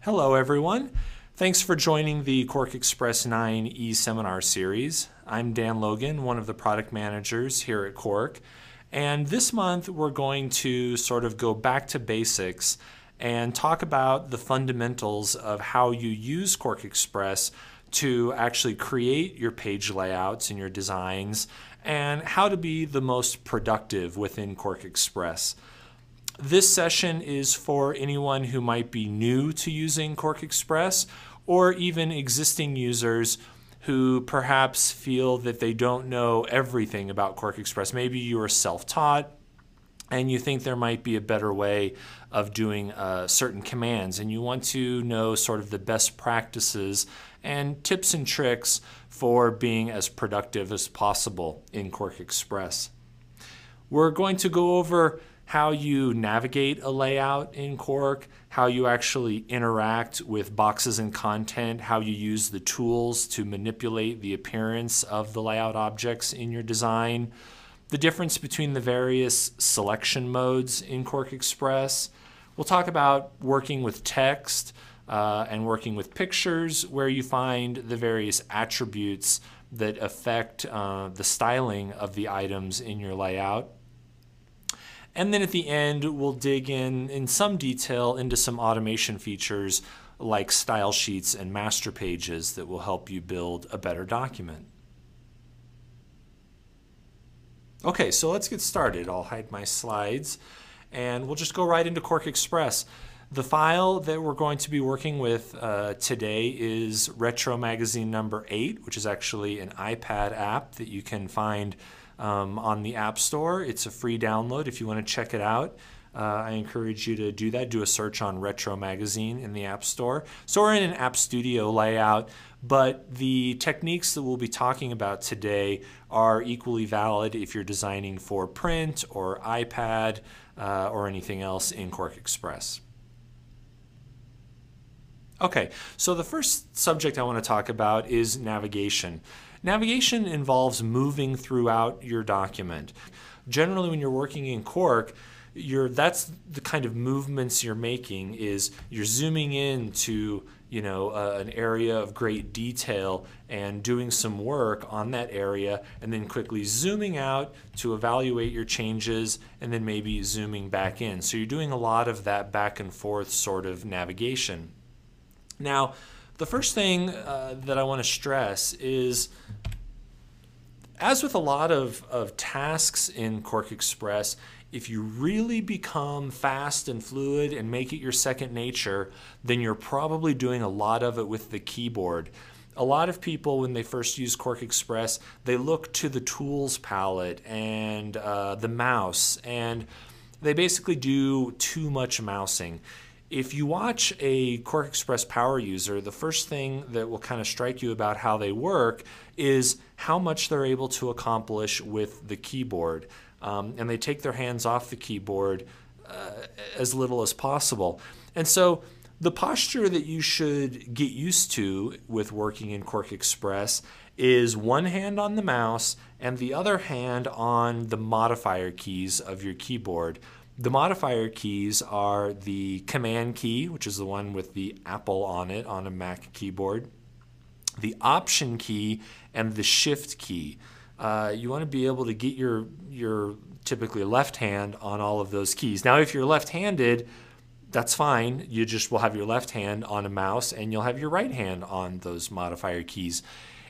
Hello everyone. Thanks for joining the QuarkXPress 9 e-seminar series. I'm Dan Logan, one of the product managers here at Quark. And this month we're going to sort of go back to basics and talk about the fundamentals of how you use QuarkXPress to actually create your page layouts and your designs and how to be the most productive within QuarkXPress. This session is for anyone who might be new to using QuarkXPress or even existing users who perhaps feel that they don't know everything about QuarkXPress. Maybe you are self-taught and you think there might be a better way of doing certain commands and you want to know sort of the best practices and tips and tricks for being as productive as possible in QuarkXPress. We're going to go over how you navigate a layout in Quark, how you actually interact with boxes and content, how you use the tools to manipulate the appearance of the layout objects in your design, the difference between the various selection modes in QuarkXPress. We'll talk about working with text and working with pictures, where you find the various attributes that affect the styling of the items in your layout. And then at the end, we'll dig in some detail into some automation features like style sheets and master pages that will help you build a better document. Okay, so let's get started. I'll hide my slides and we'll just go right into QuarkXPress. The file that we're going to be working with today is Retro Magazine number 8, which is actually an iPad app that you can find on the App Store. It's a free download if you want to check it out. I encourage you to do that. Do a search on Retro Magazine in the App Store. So we're in an App Studio layout, but the techniques that we'll be talking about today are equally valid if you're designing for print or iPad or anything else in QuarkXPress. Okay, so the first subject I want to talk about is navigation. Navigation involves moving throughout your document. Generally, when you're working in Quark, that's the kind of movements you're making. Is you're zooming in to an area of great detail and doing some work on that area, and then quickly zooming out to evaluate your changes, and then maybe zooming back in. So you're doing a lot of that back and forth sort of navigation. Now, the first thing that I want to stress is, as with a lot of tasks in QuarkXPress, if you really become fast and fluid and make it your second nature, then you're probably doing a lot of it with the keyboard. A lot of people, when they first use QuarkXPress, they look to the tools palette and the mouse, and they basically do too much mousing. If you watch a QuarkXPress power user, the first thing that will kind of strike you about how they work is how much they're able to accomplish with the keyboard. And they take their hands off the keyboard as little as possible. And so the posture that you should get used to with working in QuarkXPress is one hand on the mouse and the other hand on the modifier keys of your keyboard. The modifier keys are the Command key, which is the one with the apple on it on a Mac keyboard, the Option key, and the Shift key. You want to be able to get your typically left hand on all of those keys. Now, if you're left-handed, that's fine. You just will have your left hand on a mouse and you'll have your right hand on those modifier keys.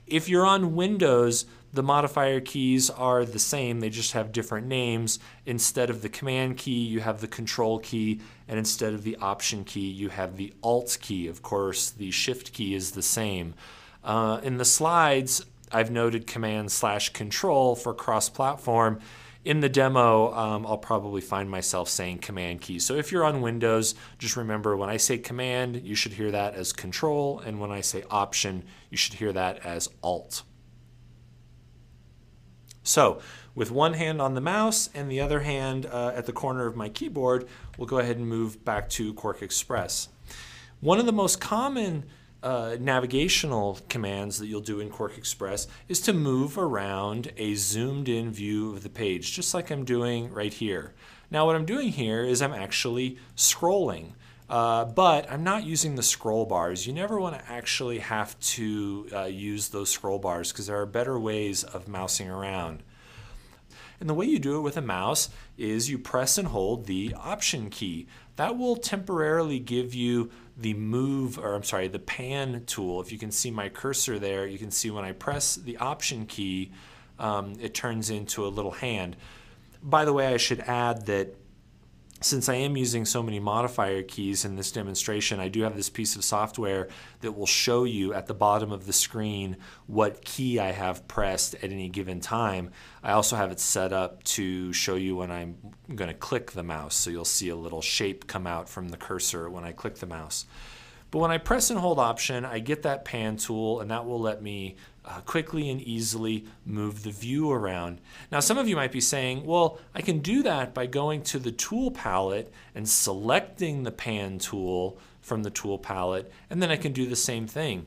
If you're on Windows, the modifier keys are the same, they just have different names. Instead of the Command key, you have the Control key, and instead of the Option key, you have the Alt key. Of course, the Shift key is the same. In the slides, I've noted Command/Control for cross-platform. In the demo, I'll probably find myself saying Command key. So if you're on Windows, just remember when I say Command, you should hear that as Control, and when I say Option, you should hear that as Alt. So with one hand on the mouse and the other hand at the corner of my keyboard, we'll go ahead and move back to QuarkXPress. One of the most common navigational commands that you'll do in QuarkXPress is to move around a zoomed in view of the page, just like I'm doing right here. Now what I'm doing here is I'm actually scrolling. but I'm not using the scroll bars. You never want to actually have to use those scroll bars because there are better ways of mousing around. And the way you do it with a mouse is you press and hold the Option key. That will temporarily give you the the pan tool. If you can see my cursor there, you can see when I press the Option key, it turns into a little hand. By the way, I should add that since I am using so many modifier keys in this demonstration, I do have this piece of software that will show you at the bottom of the screen what key I have pressed at any given time. I also have it set up to show you when I'm going to click the mouse, so you'll see a little shape come out from the cursor when I click the mouse. But when I press and hold Option, I get that pan tool, and that will let me quickly and easily move the view around. Now, some of you might be saying, well, I can do that by going to the tool palette and selecting the pan tool from the tool palette, and then I can do the same thing.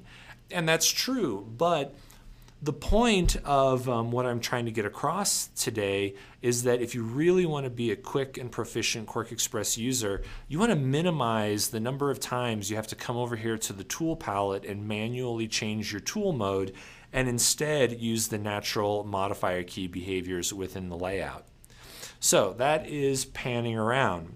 And that's true, but the point of what I'm trying to get across today is that if you really want to be a quick and proficient QuarkXPress user, you want to minimize the number of times you have to come over here to the tool palette and manually change your tool mode, and instead use the natural modifier key behaviors within the layout. So that is panning around.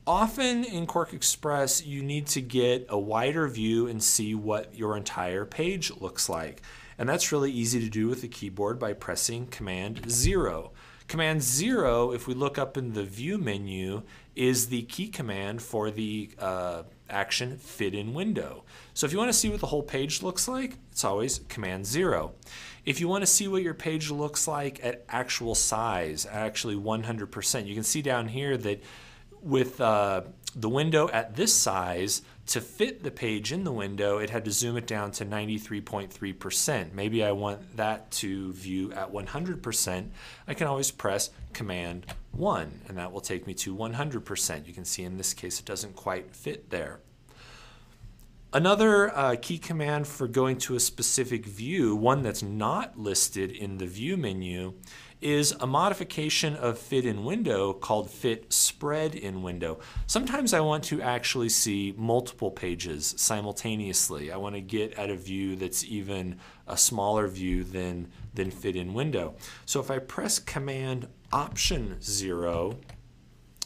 Often in QuarkXPress, you need to get a wider view and see what your entire page looks like. And that's really easy to do with the keyboard by pressing Command 0. Command 0, if we look up in the View menu, is the key command for the action Fit in Window. So if you want to see what the whole page looks like, it's always Command 0. If you want to see what your page looks like at actual size, actually 100%, you can see down here that with the window at this size, to fit the page in the window, it had to zoom it down to 93.3%. Maybe I want that to view at 100%. I can always press Command 1, and that will take me to 100%. You can see in this case it doesn't quite fit there. Another key command for going to a specific view, one that's not listed in the View menu, is a modification of Fit in Window called Fit Spread in Window. Sometimes I want to actually see multiple pages simultaneously. I want to get at a view that's even a smaller view than Fit in Window. So if I press Command Option 0,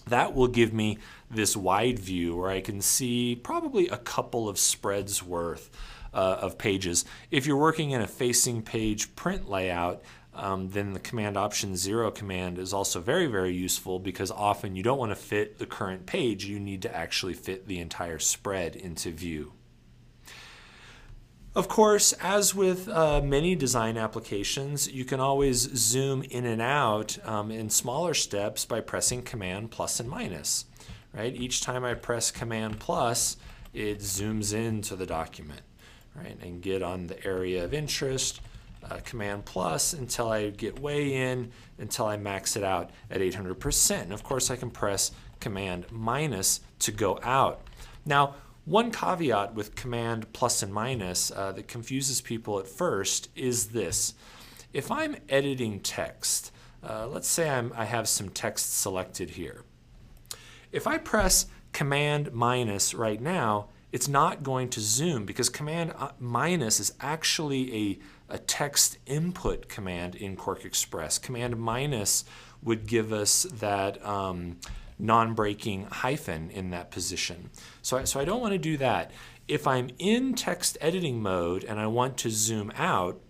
that will give me this wide view where I can see probably a couple of spreads worth of pages. If you're working in a facing page print layout, then the Command Option 0 command is also very, very useful because often you don't want to fit the current page, you need to actually fit the entire spread into view. Of course, as with many design applications, you can always zoom in and out in smaller steps by pressing Command plus and minus. Right? Each time I press Command plus, it zooms into the document, right? And get on the area of interest, Command plus until I get way in, until I max it out at 800%. And of course, I can press Command minus to go out. Now, one caveat with Command plus and minus that confuses people at first is this. If I'm editing text, let's say I have some text selected here. If I press Command minus right now, it's not going to zoom because Command minus is actually a text input command in QuarkXPress. Command minus would give us that non-breaking hyphen in that position. So I don't want to do that. If I'm in text editing mode and I want to zoom out,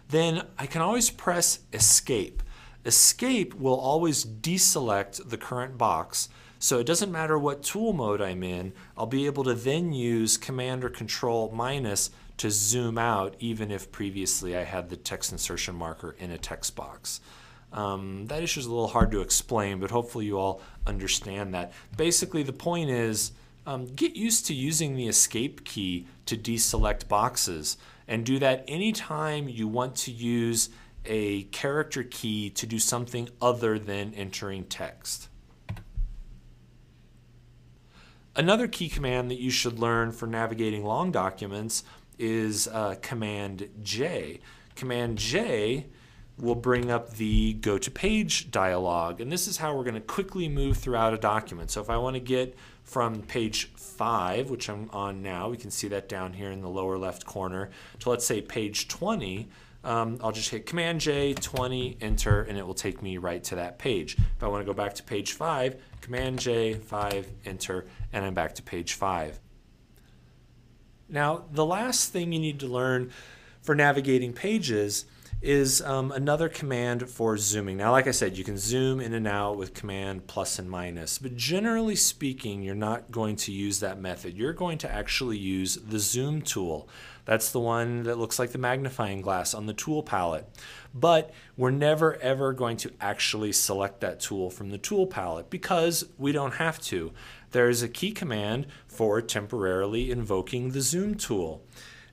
then I can always press Escape. Escape will always deselect the current box, so it doesn't matter what tool mode I'm in, I'll be able to then use Command or Control minus to zoom out even if previously I had the text insertion marker in a text box. That issue is a little hard to explain, but hopefully you all understand that. Basically, the point is get used to using the Escape key to deselect boxes, and do that anytime you want to use a character key to do something other than entering text. Another key command that you should learn for navigating long documents is Command J. Command J will bring up the Go to Page dialog. And this is how we're going to quickly move throughout a document. So if I want to get from page 5, which I'm on now, we can see that down here in the lower left corner, to let's say page 20, I'll just hit Command J, 20, enter, and it will take me right to that page. If I want to go back to page 5, Command J, 5, enter, and I'm back to page 5. Now, the last thing you need to learn for navigating pages is another command for zooming. Now, like I said, you can zoom in and out with command plus and minus, but generally speaking, you're not going to use that method. You're going to actually use the zoom tool. That's the one that looks like the magnifying glass on the tool palette. But we're never ever going to actually select that tool from the tool palette because we don't have to. There is a key command for temporarily invoking the zoom tool.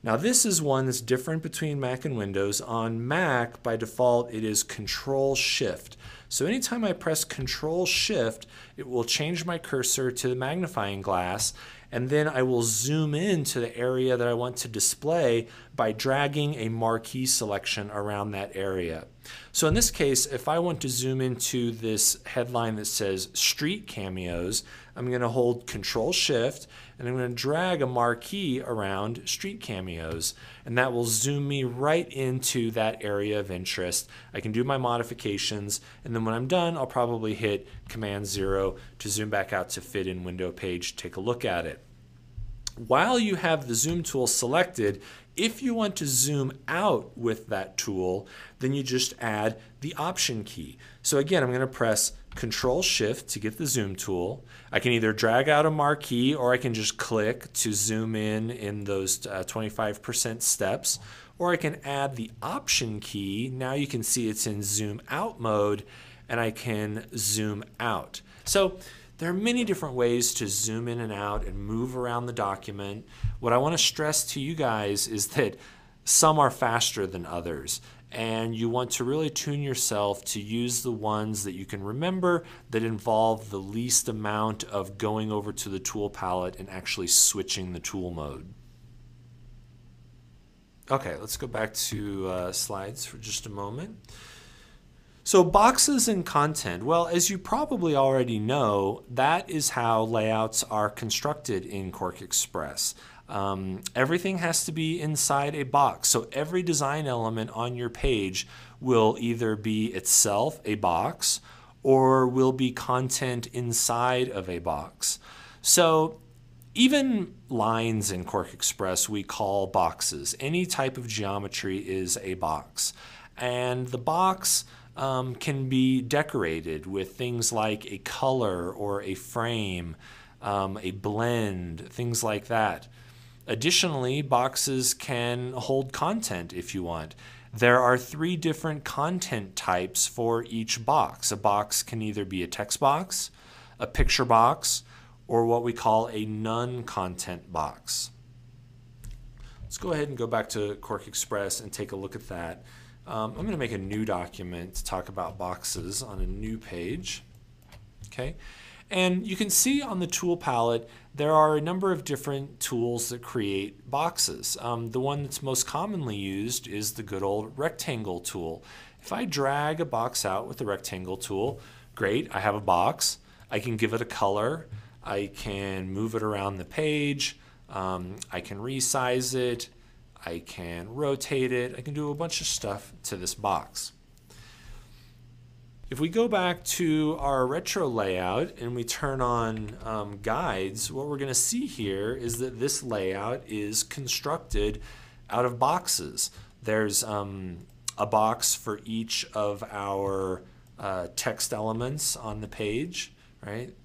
Now this is one that's different between Mac and Windows. On Mac, by default, it is Control-Shift. So anytime I press Control-Shift, it will change my cursor to the magnifying glass, and then I will zoom in to the area that I want to display by dragging a marquee selection around that area. So in this case, if I want to zoom into this headline that says Street Cameos, I'm going to hold Control-Shift, and I'm going to drag a marquee around Street Cameos, and that will zoom me right into that area of interest. I can do my modifications, and then when I'm done, I'll probably hit Command-0 to zoom back out to fit in window page, take a look at it. While you have the zoom tool selected, if you want to zoom out with that tool, then you just add the Option key. So again, I'm going to press Control-Shift to get the zoom tool. I can either drag out a marquee or I can just click to zoom in those 25% steps, or I can add the Option key. Now you can see it's in zoom out mode and I can zoom out. So there are many different ways to zoom in and out and move around the document. What I want to stress to you guys is that some are faster than others, and you want to really tune yourself to use the ones that you can remember that involve the least amount of going over to the tool palette and actually switching the tool mode. Okay, let's go back to slides for just a moment. So boxes and content, well, as you probably already know, that is how layouts are constructed in QuarkXPress. Everything has to be inside a box. So every design element on your page will either be itself a box or will be content inside of a box. So even lines in QuarkXPress we call boxes. Any type of geometry is a box. And the box can be decorated with things like a color or a frame, a blend, things like that. Additionally, boxes can hold content if you want. There are 3 different content types for each box. A box can either be a text box, a picture box, or what we call a none-content box. Let's go ahead and go back to QuarkXPress and take a look at that. I'm going to make a new document to talk about boxes on a new page. Okay, and you can see on the tool palette there are a number of different tools that create boxes. The one that's most commonly used is the good old rectangle tool. If I drag a box out with the rectangle tool, great, I have a box. I can give it a color. I can move it around the page. I can resize it. I can rotate it. I can do a bunch of stuff to this box. If we go back to our retro layout and we turn on guides, what we're going to see here is that this layout is constructed out of boxes. There's a box for each of our text elements on the page, right?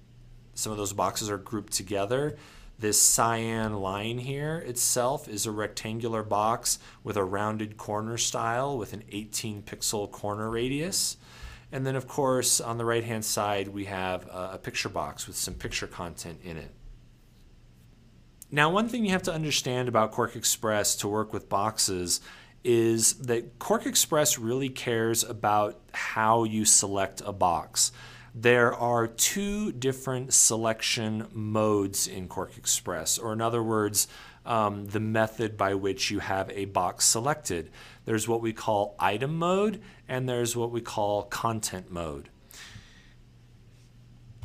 Some of those boxes are grouped together. This cyan line here itself is a rectangular box with a rounded corner style with an 18 pixel corner radius. And then of course on the right hand side we have a picture box with some picture content in it. Now one thing you have to understand about QuarkXPress to work with boxes is that QuarkXPress really cares about how you select a box. There are 2 different selection modes in QuarkXPress, or in other words, the method by which you have a box selected. There's what we call item mode, and there's what we call content mode.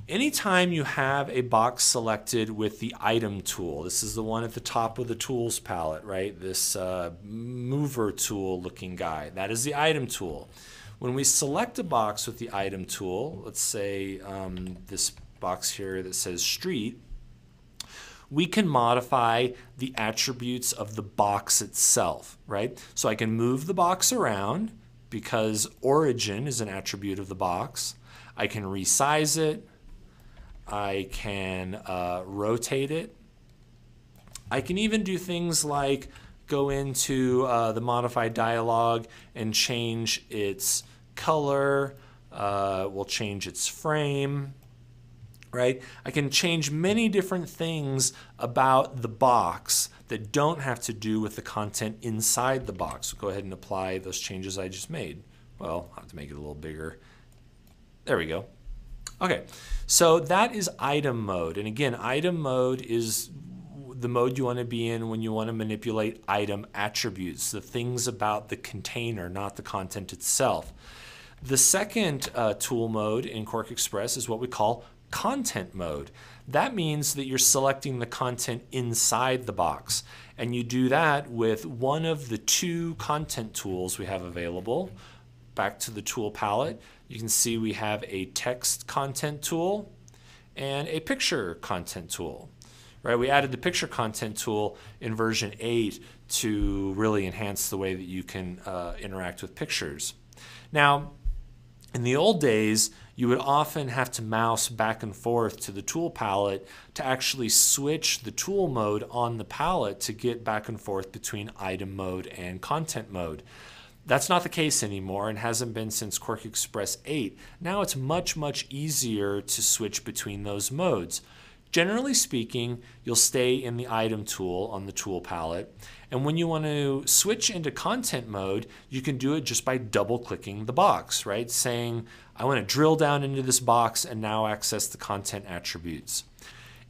Anytime you have a box selected with the item tool, this is the one at the top of the tools palette, right? This mover tool looking guy, that is the item tool. When we select a box with the item tool, let's say this box here that says street, we can modify the attributes of the box itself, right? So I can move the box around because origin is an attribute of the box. I can resize it. I can rotate it. I can even do things like go into the modified dialog and change its color. We'll change its frame, right? I can change many different things about the box that don't have to do with the content inside the box. So go ahead and apply those changes I just made. Well, I'll have to make it a little bigger. There we go. Okay, so that is item mode. And again, item mode is the mode you want to be in when you want to manipulate item attributes, the things about the container, not the content itself. The second tool mode in QuarkXPress is what we call content mode. That means that you're selecting the content inside the box. And you do that with one of the two content tools we have available. Back to the tool palette, you can see we have a text content tool and a picture content tool. Right? We added the picture content tool in version 8 to really enhance the way that you can interact with pictures. Now, in the old days, you would often have to mouse back and forth to the tool palette to actually switch the tool mode on the palette to get back and forth between item mode and content mode. That's not the case anymore and hasn't been since QuarkXPress 8. Now it's much, much easier to switch between those modes. Generally speaking, you'll stay in the item tool on the tool palette. And when you want to switch into content mode, you can do it just by double-clicking the box, right? Saying, I want to drill down into this box and now access the content attributes.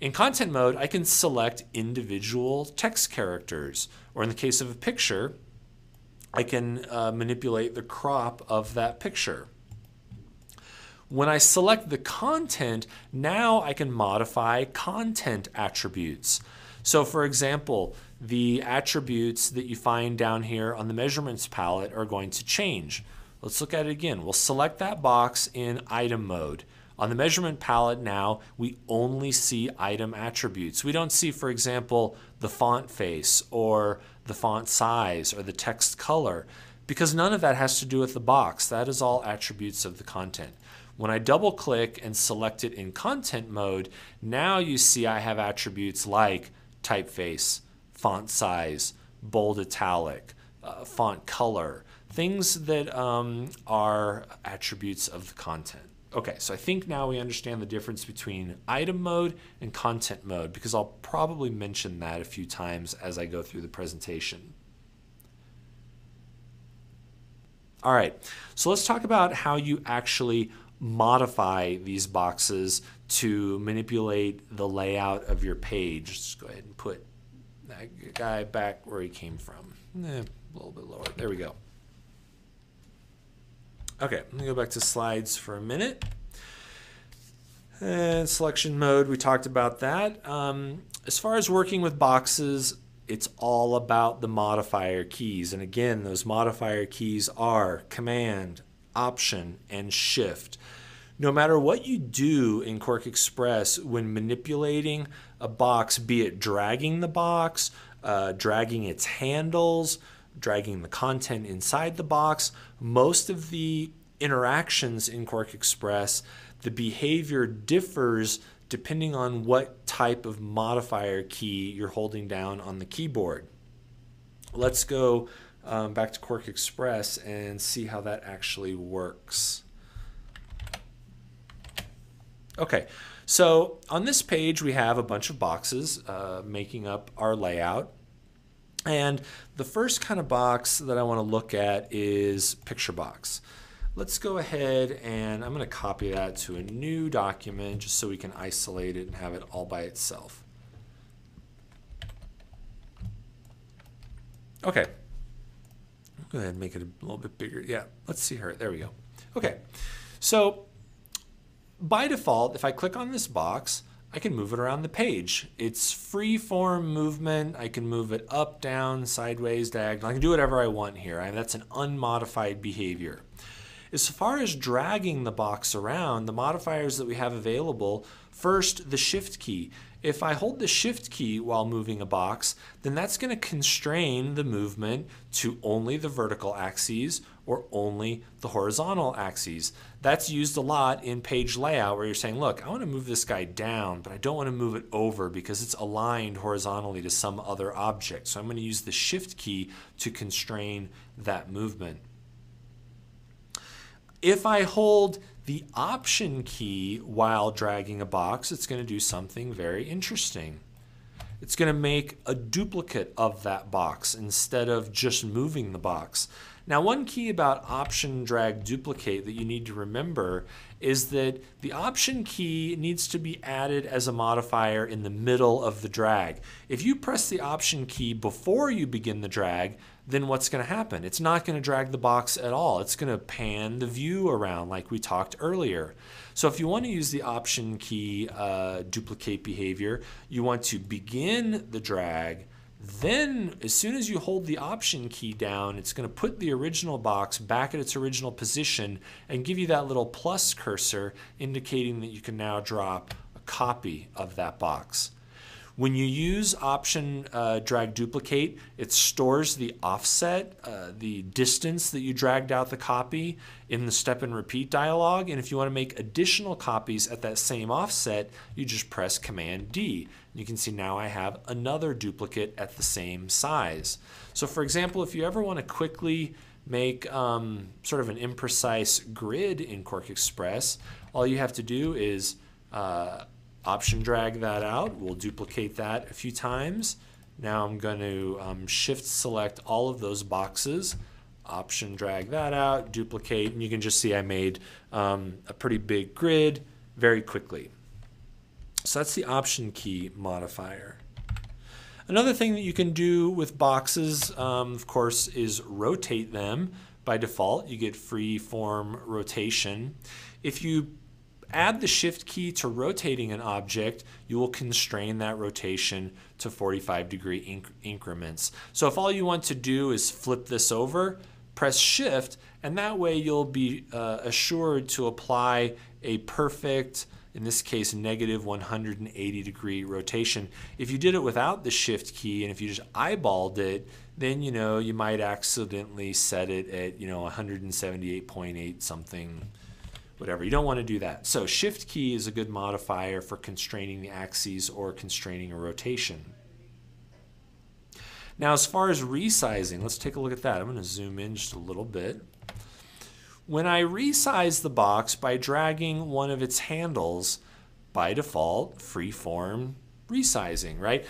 In content mode, I can select individual text characters, or in the case of a picture, I can manipulate the crop of that picture. When I select the content, now I can modify content attributes. So for example, the attributes that you find down here on the measurements palette are going to change. Let's look at it again. We'll select that box in item mode. On the measurement palette now, we only see item attributes. We don't see, for example, the font face or the font size or the text color, because none of that has to do with the box. That is all attributes of the content. When I double click and select it in content mode, now you see I have attributes like typeface, font size, bold italic, font color, things that are attributes of the content. Okay, so I think now we understand the difference between item mode and content mode, because I'll probably mention that a few times as I go through the presentation. All right, so let's talk about how you actually modify these boxes to manipulate the layout of your page. Just go ahead and put that guy back where he came from. A little bit lower. There we go. Okay, let me go back to slides for a minute. And selection mode, we talked about that. As far as working with boxes, it's all about the modifier keys. And again, those modifier keys are Command, Option, and Shift. No matter what you do in QuarkXPress when manipulating a box, be it dragging the box, dragging its handles, dragging the content inside the box, most of the interactions in QuarkXPress, the behavior differs depending on what type of modifier key you're holding down on the keyboard. Let's go back to QuarkXPress and see how that actually works. Okay, so on this page we have a bunch of boxes making up our layout. And the first kind of box that I want to look at is picture box. Let's go ahead and I'm going to copy that to a new document just so we can isolate it and have it all by itself. Okay, I'll go ahead and make it a little bit bigger. Yeah, let's see her. There we go. Okay, so by default, if I click on this box, I can move it around the page. It's free form movement. I can move it up, down, sideways, diagonal. I can do whatever I want here. That's an unmodified behavior. As far as dragging the box around, the modifiers that we have available, first, the shift key. If I hold the shift key while moving a box, then that's going to constrain the movement to only the vertical axes or only the horizontal axes. That's used a lot in page layout where you're saying, look, I want to move this guy down, but I don't want to move it over because it's aligned horizontally to some other object. So I'm going to use the shift key to constrain that movement. If I hold the option key while dragging a box, it's going to do something very interesting. It's going to make a duplicate of that box instead of just moving the box. Now, one key about option drag duplicate that you need to remember is that the option key needs to be added as a modifier in the middle of the drag. If you press the option key before you begin the drag, then what's going to happen? It's not going to drag the box at all. It's going to pan the view around like we talked earlier. So if you want to use the option key duplicate behavior, you want to begin the drag. Then, as soon as you hold the option key down, it's going to put the original box back at its original position and give you that little plus cursor indicating that you can now drop a copy of that box. When you use option drag duplicate, it stores the offset, the distance that you dragged out the copy in the step and repeat dialog. And if you want to make additional copies at that same offset, you just press Command D. You can see now I have another duplicate at the same size. So for example, if you ever want to quickly make sort of an imprecise grid in QuarkXPress, all you have to do is option drag that out. We'll duplicate that a few times. Now I'm going to shift select all of those boxes, option drag that out, duplicate, and you can just see I made a pretty big grid very quickly. So that's the option key modifier. Another thing that you can do with boxes, of course, is rotate them. By default, you get free form rotation. If you add the shift key to rotating an object, you will constrain that rotation to 45-degree increments. So if all you want to do is flip this over, press shift, and that way you'll be assured to apply a perfect, in this case, negative 180-degree rotation. If you did it without the shift key and if you just eyeballed it, then you might accidentally set it at 178.8 something, whatever. You don't want to do that. So shift key is a good modifier for constraining the axes or constraining a rotation. Now as far as resizing, let's take a look at that. I'm going to zoom in just a little bit. When I resize the box by dragging one of its handles, by default, freeform resizing, right?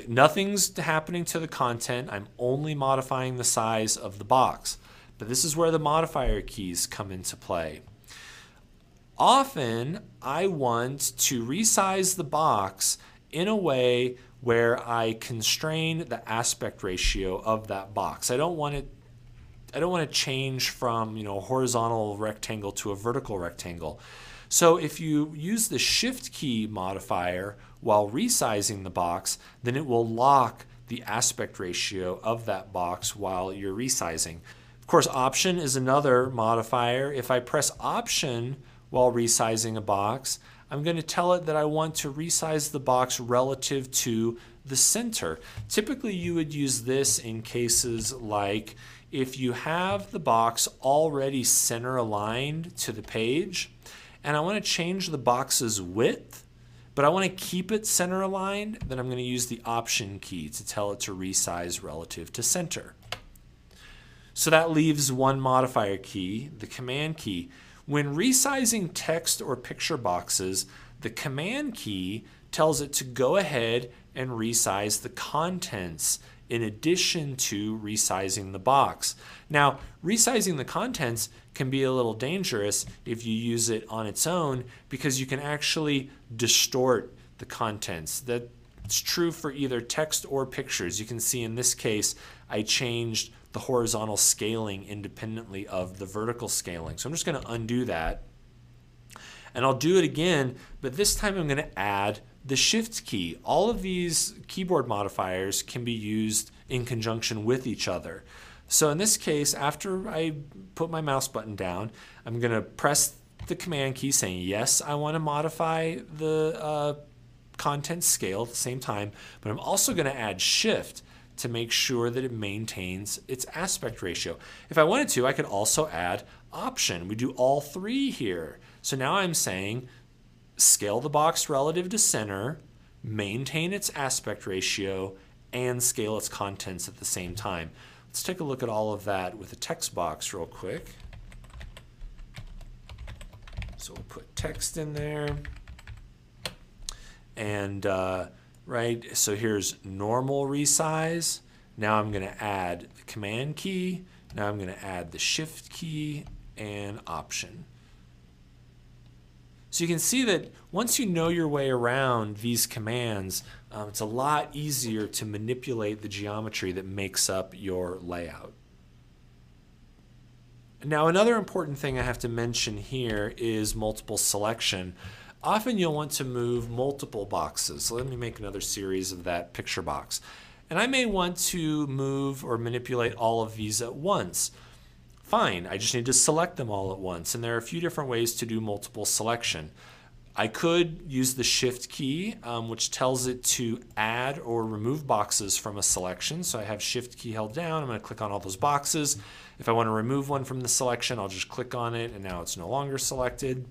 Nothing's happening to the content. I'm only modifying the size of the box. But this is where the modifier keys come into play. Often, I want to resize the box in a way where I constrain the aspect ratio of that box. I don't want to change from a horizontal rectangle to a vertical rectangle. So if you use the shift key modifier while resizing the box, then it will lock the aspect ratio of that box while you're resizing. Of course, option is another modifier. If I press option while resizing a box, I'm going to tell it that I want to resize the box relative to the center. Typically, you would use this in cases like if you have the box already center aligned to the page, and I want to change the box's width, but I want to keep it center aligned, then I'm going to use the option key to tell it to resize relative to center. So that leaves one modifier key, the command key. When resizing text or picture boxes, the command key tells it to go ahead and resize the contents in addition to resizing the box. Now, resizing the contents can be a little dangerous if you use it on its own because you can actually distort the contents. That's true for either text or pictures. You can see in this case, I changed the horizontal scaling independently of the vertical scaling. So I'm just going to undo that. And I'll do it again, but this time I'm going to add the Shift key. All of these keyboard modifiers can be used in conjunction with each other. So in this case, after I put my mouse button down, I'm going to press the Command key saying, yes, I want to modify the content scale at the same time, but I'm also going to add Shift to make sure that it maintains its aspect ratio. If I wanted to, I could also add Option. We do all three here. So now I'm saying scale the box relative to center, maintain its aspect ratio, and scale its contents at the same time. Let's take a look at all of that with a text box real quick. So we'll put text in there. And right, so here's normal resize. Now I'm going to add the Command key. Now I'm going to add the Shift key and Option. So you can see that once you know your way around these commands, it's a lot easier to manipulate the geometry that makes up your layout. Now another important thing I have to mention here is multiple selection. Often you'll want to move multiple boxes. So let me make another series of that picture box. And I may want to move or manipulate all of these at once. Fine, I just need to select them all at once. And there are a few different ways to do multiple selection. I could use the Shift key, which tells it to add or remove boxes from a selection. So I have Shift key held down. I'm going to click on all those boxes. If I want to remove one from the selection, I'll just click on it, and now it's no longer selected.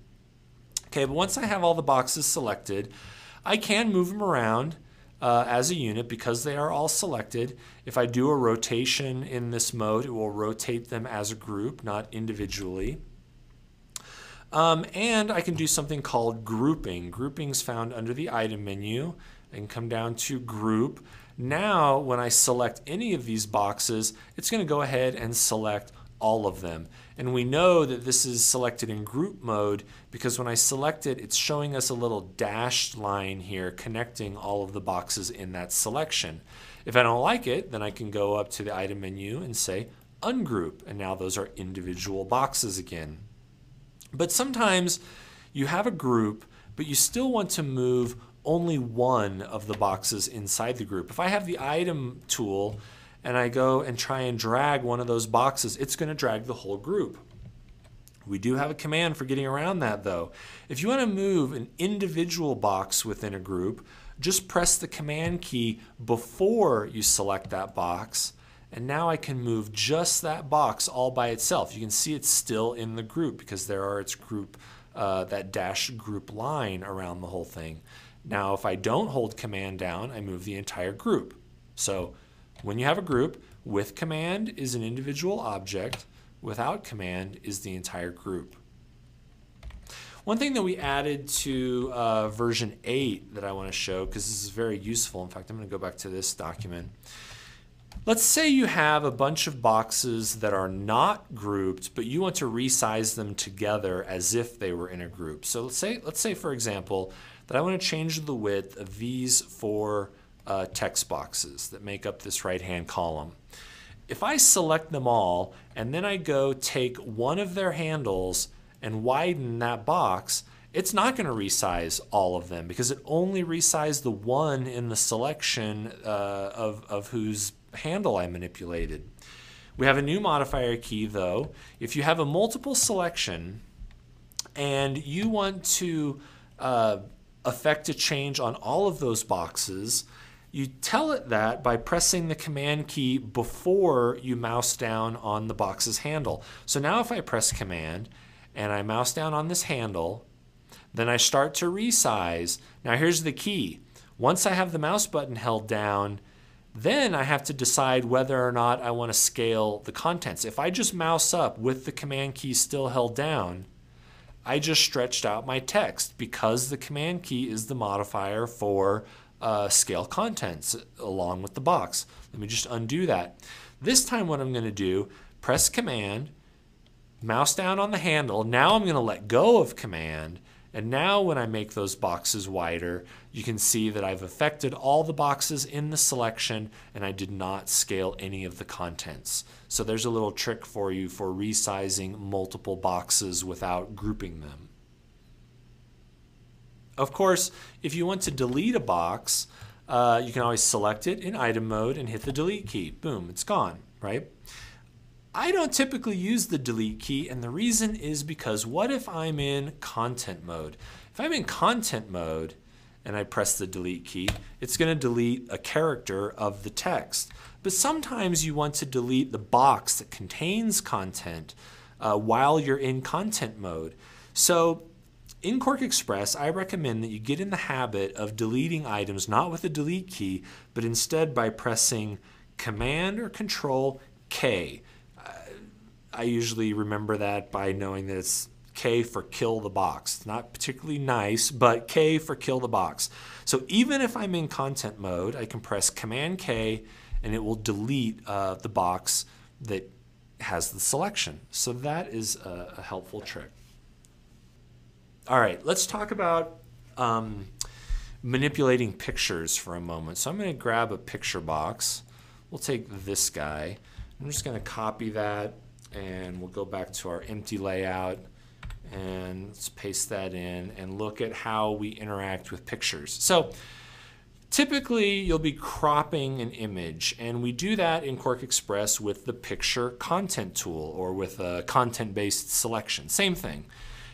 Okay, but once I have all the boxes selected, I can move them around as a unit because they are all selected. If I do a rotation in this mode, it will rotate them as a group, not individually. And I can do something called grouping. Grouping is found under the item menu. I can come down to group. Now, when I select any of these boxes, it's going to go ahead and select all of them. And we know that this is selected in group mode because when I select it, it's showing us a little dashed line here connecting all of the boxes in that selection. If I don't like it, then I can go up to the item menu and say ungroup, and now those are individual boxes again. But sometimes you have a group, but you still want to move only one of the boxes inside the group. If I have the item tool and I go and try and drag one of those boxes, it's going to drag the whole group. We do have a command for getting around that though. If you want to move an individual box within a group, just press the Command key before you select that box, and now I can move just that box all by itself. You can see it's still in the group because there are its group, that dashed group line around the whole thing. Now if I don't hold Command down, I move the entire group. So when you have a group, with Command is an individual object, without Command is the entire group. One thing that we added to version 8 that I want to show, because this is very useful, in fact I'm going to go back to this document. Let's say you have a bunch of boxes that are not grouped, but you want to resize them together as if they were in a group. So let's say for example, that I want to change the width of these four text boxes that make up this right-hand column. If I select them all and then I go take one of their handles and widen that box, it's not going to resize all of them because it only resized the one in the selection of whose handle I manipulated. We have a new modifier key though. If you have a multiple selection and you want to affect a change on all of those boxes, you tell it that by pressing the Command key before you mouse down on the box's handle. So now if I press Command and I mouse down on this handle, then I start to resize. Now here's the key. Once I have the mouse button held down, then I have to decide whether or not I want to scale the contents. If I just mouse up with the Command key still held down, I just stretched out my text because the Command key is the modifier for scale contents along with the box. Let me just undo that. This time what I'm going to do, press Command, mouse down on the handle. Now I'm going to let go of Command, And now when I make those boxes wider, you can see that I've affected all the boxes in the selection and I did not scale any of the contents. So there's a little trick for you for resizing multiple boxes without grouping them. Of course, if you want to delete a box, you can always select it in item mode and hit the delete key. Boom, it's gone, right? I don't typically use the delete key, and the reason is because what if I'm in content mode? If I'm in content mode and I press the delete key, it's going to delete a character of the text. But sometimes you want to delete the box that contains content while you're in content mode. So in QuarkXPress, I recommend that you get in the habit of deleting items not with the delete key, but instead by pressing Command or Control K. I usually remember that by knowing that it's K for kill the box. It's not particularly nice, but K for kill the box. So even if I'm in content mode, I can press Command K and it will delete the box that has the selection. So that is a helpful trick. All right, let's talk about manipulating pictures for a moment. So I'm going to grab a picture box. We'll take this guy. I'm just going to copy that. And we'll go back to our empty layout and let's paste that in and look at how we interact with pictures. So typically you'll be cropping an image, and we do that in QuarkXPress with the picture content tool or with a content-based selection. Same thing.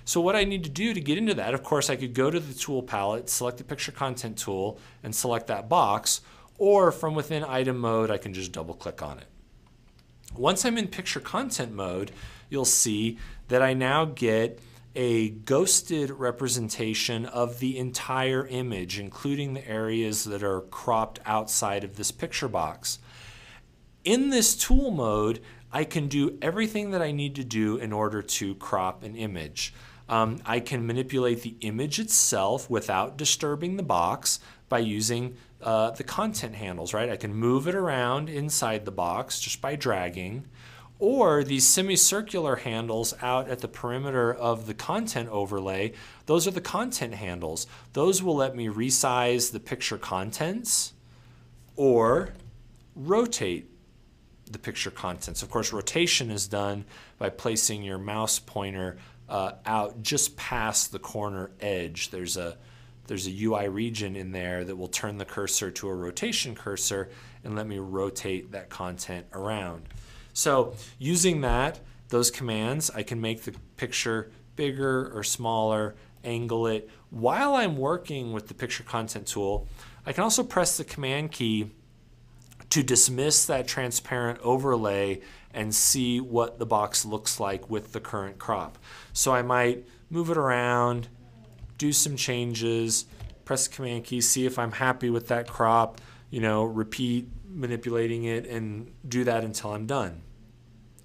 So what I need to do to get into that, of course, I could go to the tool palette, select the picture content tool and select that box, or from within item mode I can just double click on it. Once I'm in picture content mode, you'll see that I now get a ghosted representation of the entire image, including the areas that are cropped outside of this picture box. In this tool mode, I can do everything that I need to do in order to crop an image. I can manipulate the image itself without disturbing the box by using the content handles, right? I can move it around inside the box just by dragging, or these semicircular handles out at the perimeter of the content overlay. Those are the content handles. Those will let me resize the picture contents or rotate the picture contents. Of course, rotation is done by placing your mouse pointer out just past the corner edge. There's a UI region in there that will turn the cursor to a rotation cursor and let me rotate that content around. So using those commands, I can make the picture bigger or smaller, angle it. While I'm working with the picture content tool, I can also press the command key to dismiss that transparent overlay and see what the box looks like with the current crop. So I might move it around, do some changes, press the command key, see if I'm happy with that crop, repeat manipulating it and do that until I'm done.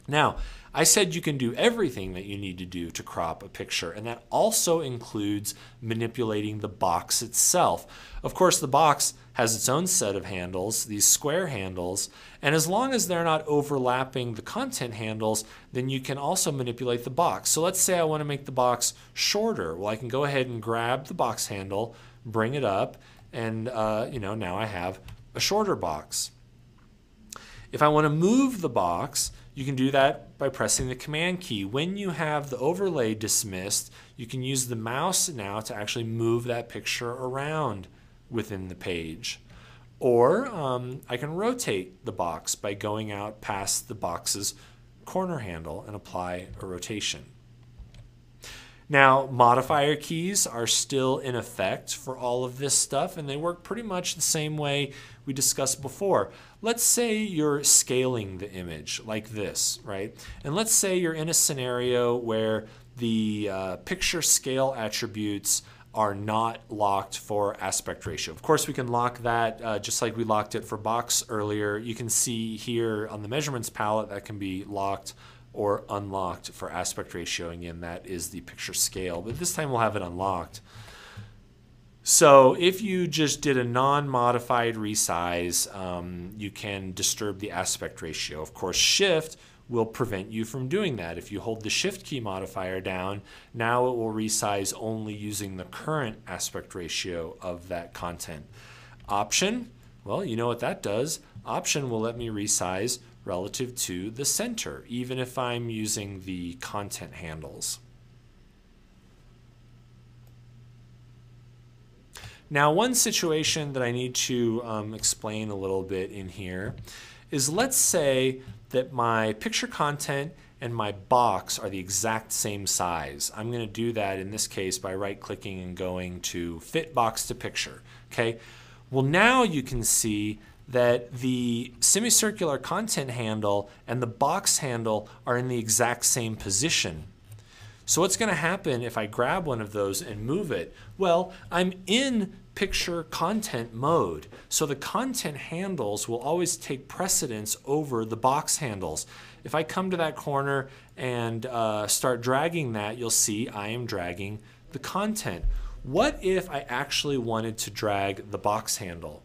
Now, I said you can do everything that you need to do to crop a picture, and that also includes manipulating the box itself. Of course, the box has its own set of handles, these square handles, and as long as they're not overlapping the content handles, then you can also manipulate the box. So let's say I want to make the box shorter. Well, I can go ahead and grab the box handle, bring it up, and now I have a shorter box. If I want to move the box, you can do that by pressing the command key. When you have the overlay dismissed, you can use the mouse now to actually move that picture around within the page. Or I can rotate the box by going out past the box's corner handle and apply a rotation. Now, modifier keys are still in effect for all of this stuff, and they work pretty much the same way we discussed before. Let's say you're scaling the image like this, right? And let's say you're in a scenario where the picture scale attributes are not locked for aspect ratio. Of course, we can lock that just like we locked it for box earlier. You can see here on the measurements palette that can be locked or unlocked for aspect ratio. Again, that is the picture scale, but this time we'll have it unlocked. So if you just did a non-modified resize, you can disturb the aspect ratio. Of course, Shift will prevent you from doing that. If you hold the Shift key modifier down, now it will resize only using the current aspect ratio of that content. Option, well, you know what that does. Option will let me resize relative to the center, even if I'm using the content handles. Now, one situation that I need to explain a little bit in here is, let's say that my picture content and my box are the exact same size. I'm going to do that in this case by right-clicking and going to Fit Box to Picture. Okay. Well, now you can see that the semicircular content handle and the box handle are in the exact same position. So what's going to happen if I grab one of those and move it? Well, I'm in picture content mode, so the content handles will always take precedence over the box handles. If I come to that corner and start dragging that, you'll see I am dragging the content. What if I actually wanted to drag the box handle?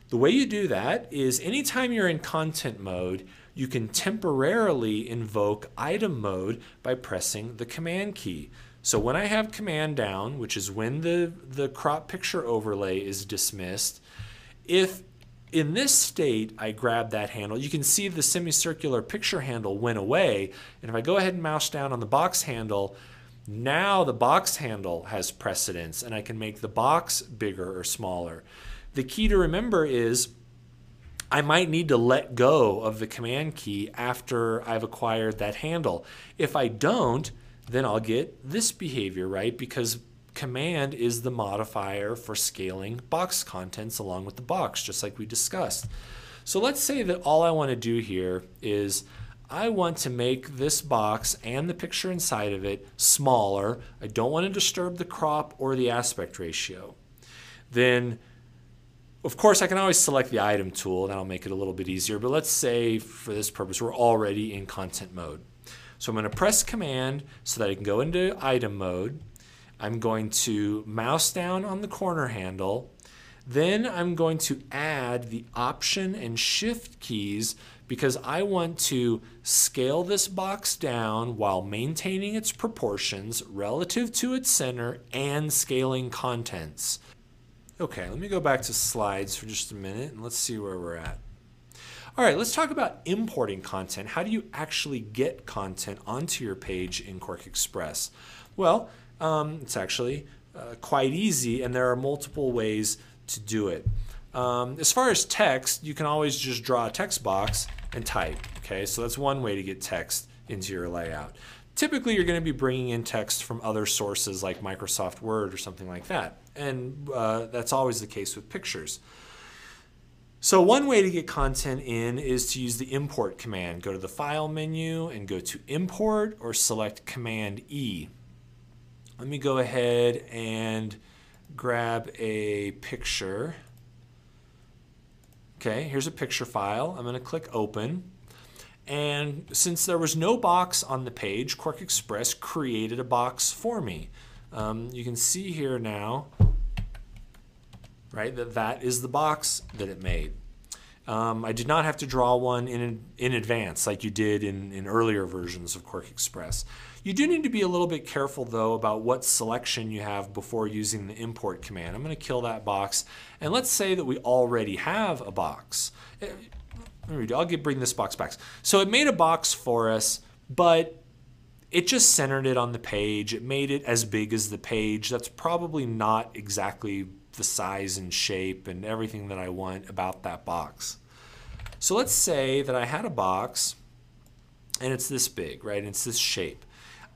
The way you do that is, anytime you're in content mode, you can temporarily invoke item mode by pressing the command key. So when I have command down, which is when the crop picture overlay is dismissed, if in this state I grab that handle, you can see the semicircular picture handle went away. And if I go ahead and mouse down on the box handle, now the box handle has precedence and I can make the box bigger or smaller. The key to remember is, I might need to let go of the command key after I've acquired that handle. If I don't, then I'll get this behavior, right? Because command is the modifier for scaling box contents along with the box, just like we discussed. So let's say that all I want to do here is I want to make this box and the picture inside of it smaller. I don't want to disturb the crop or the aspect ratio. Then, of course, I can always select the item tool. That'll make it a little bit easier. But let's say for this purpose, we're already in content mode. So I'm going to press command so that I can go into item mode. I'm going to mouse down on the corner handle. Then I'm going to add the option and shift keys because I want to scale this box down while maintaining its proportions relative to its center and scaling contents. Okay, let me go back to slides for just a minute and let's see where we're at. All right, let's talk about importing content. How do you actually get content onto your page in QuarkXPress? Well, it's actually quite easy, and there are multiple ways to do it. As far as text, you can always just draw a text box and type. Okay, so that's one way to get text into your layout. Typically, you're going to be bringing in text from other sources like Microsoft Word or something like that, and that's always the case with pictures. So one way to get content in is to use the import command. Go to the File menu and go to Import or select Command E. Let me go ahead and grab a picture. Okay, here's a picture file. I'm going to click Open. And since there was no box on the page, QuarkXPress created a box for me. You can see here now, right, that is the box that it made. I did not have to draw one in advance like you did in earlier versions of QuarkXPress. You do need to be a little bit careful though about what selection you have before using the import command. I'm going to kill that box, and let's say that we already have a box. I'll bring this box back. So it made a box for us, but it just centered it on the page. It made it as big as the page. That's probably not exactly the size and shape and everything that I want about that box. So let's say that I had a box and it's this big, right? And it's this shape.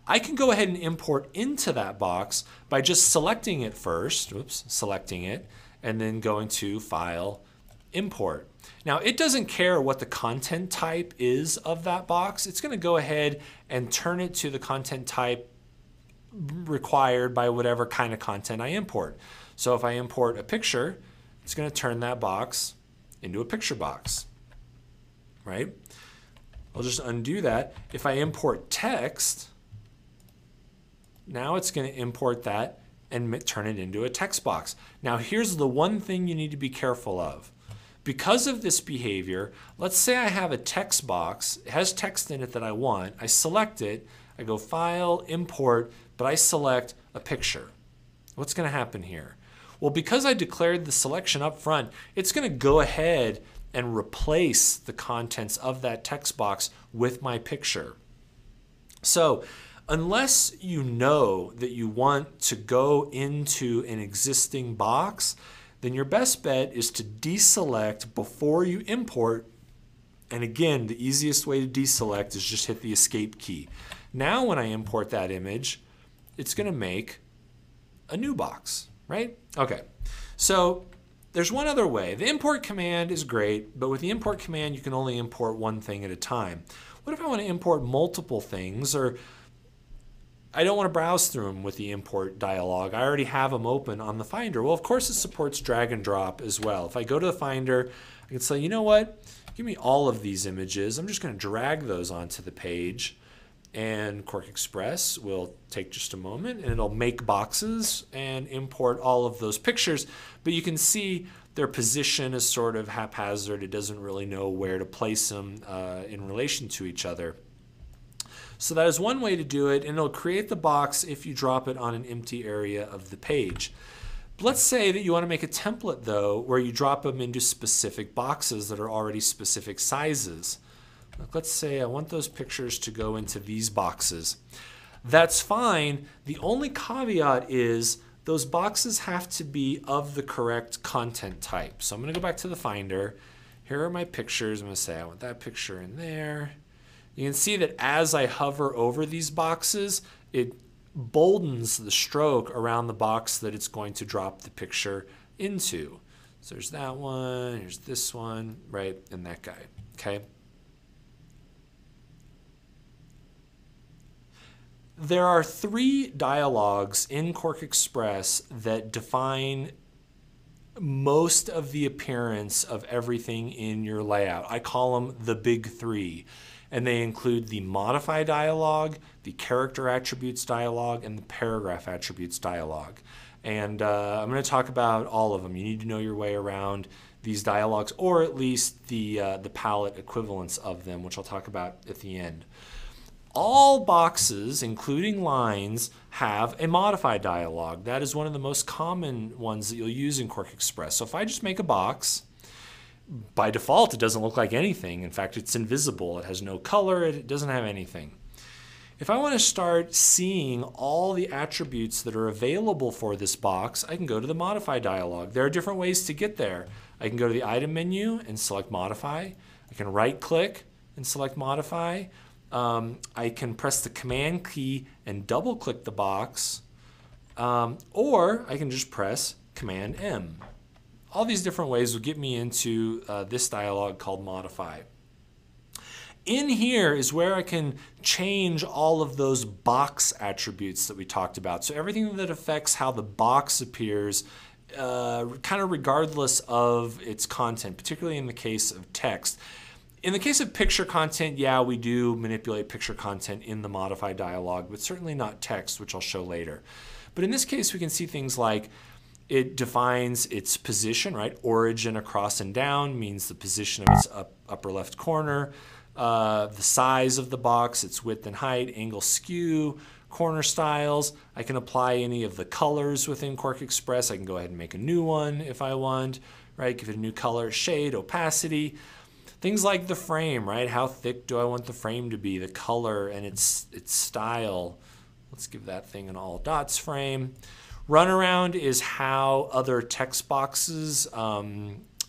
I can go ahead and import into that box by just selecting it first, selecting it, and then going to File, Import. Now, it doesn't care what the content type is of that box. It's going to go ahead and turn it to the content type required by whatever kind of content I import. So if I import a picture, it's going to turn that box into a picture box, right? I'll just undo that. If I import text, now it's going to import that and turn it into a text box. Now, here's the one thing you need to be careful of. Because of this behavior, let's say I have a text box, it has text in it that I want, I select it, I go File, Import, but I select a picture. What's going to happen here? Well, because I declared the selection up front, it's going to go ahead and replace the contents of that text box with my picture. So unless you know that you want to go into an existing box, then your best bet is to deselect before you import. And again, the easiest way to deselect is just hit the escape key. Now when I import that image, it's going to make a new box, right? Okay, so there's one other way. The import command is great, but with the import command, you can only import one thing at a time. What if I want to import multiple things, or I don't want to browse through them with the import dialog? I already have them open on the Finder. Well, of course it supports drag and drop as well. If I go to the Finder, I can say, you know what? Give me all of these images. I'm just going to drag those onto the page. And QuarkXPress will take just a moment and it'll make boxes and import all of those pictures. But you can see their position is sort of haphazard. It doesn't really know where to place them in relation to each other. So that is one way to do it, and it'll create the box if you drop it on an empty area of the page. But let's say that you want to make a template though, where you drop them into specific boxes that are already specific sizes. Let's say I want those pictures to go into these boxes. That's fine. The only caveat is those boxes have to be of the correct content type. So I'm going to go back to the Finder. Here are my pictures. I'm going to say I want that picture in there. You can see that as I hover over these boxes, it boldens the stroke around the box that it's going to drop the picture into. So there's that one, here's this one, right, and that guy, okay? There are 3 dialogues in QuarkXPress that define most of the appearance of everything in your layout. I call them the big 3. And they include the modify dialog, the character attributes dialog, and the paragraph attributes dialog. And I'm going to talk about all of them. You need to know your way around these dialogs, or at least the palette equivalents of them, which I'll talk about at the end. All boxes, including lines, have a modify dialog. That is one of the most common ones that you'll use in QuarkXPress. So if I just make a box, by default, it doesn't look like anything. In fact, it's invisible. It has no color. It doesn't have anything. If I want to start seeing all the attributes that are available for this box, I can go to the Modify dialog. There are different ways to get there. I can go to the Item menu and select Modify. I can right-click and select Modify. I can press the Command key and double-click the box, or I can just press Command M. All these different ways will get me into this dialog called Modify. In here is where I can change all of those box attributes that we talked about. So everything that affects how the box appears, kind of regardless of its content, particularly in the case of text. In the case of picture content, yeah, we do manipulate picture content in the Modify dialog, but certainly not text, which I'll show later. But in this case, we can see things like it defines its position, right? Origin across and down means the position of its upper left corner. The size of the box, its width and height, angle skew, corner styles. I can apply any of the colors within QuarkXPress. I can go ahead and make a new one if I want, right? Give it a new color, shade, opacity. Things like the frame, right? How thick do I want the frame to be? The color and its style. Let's give that thing an all dots frame. Runaround is how other text boxes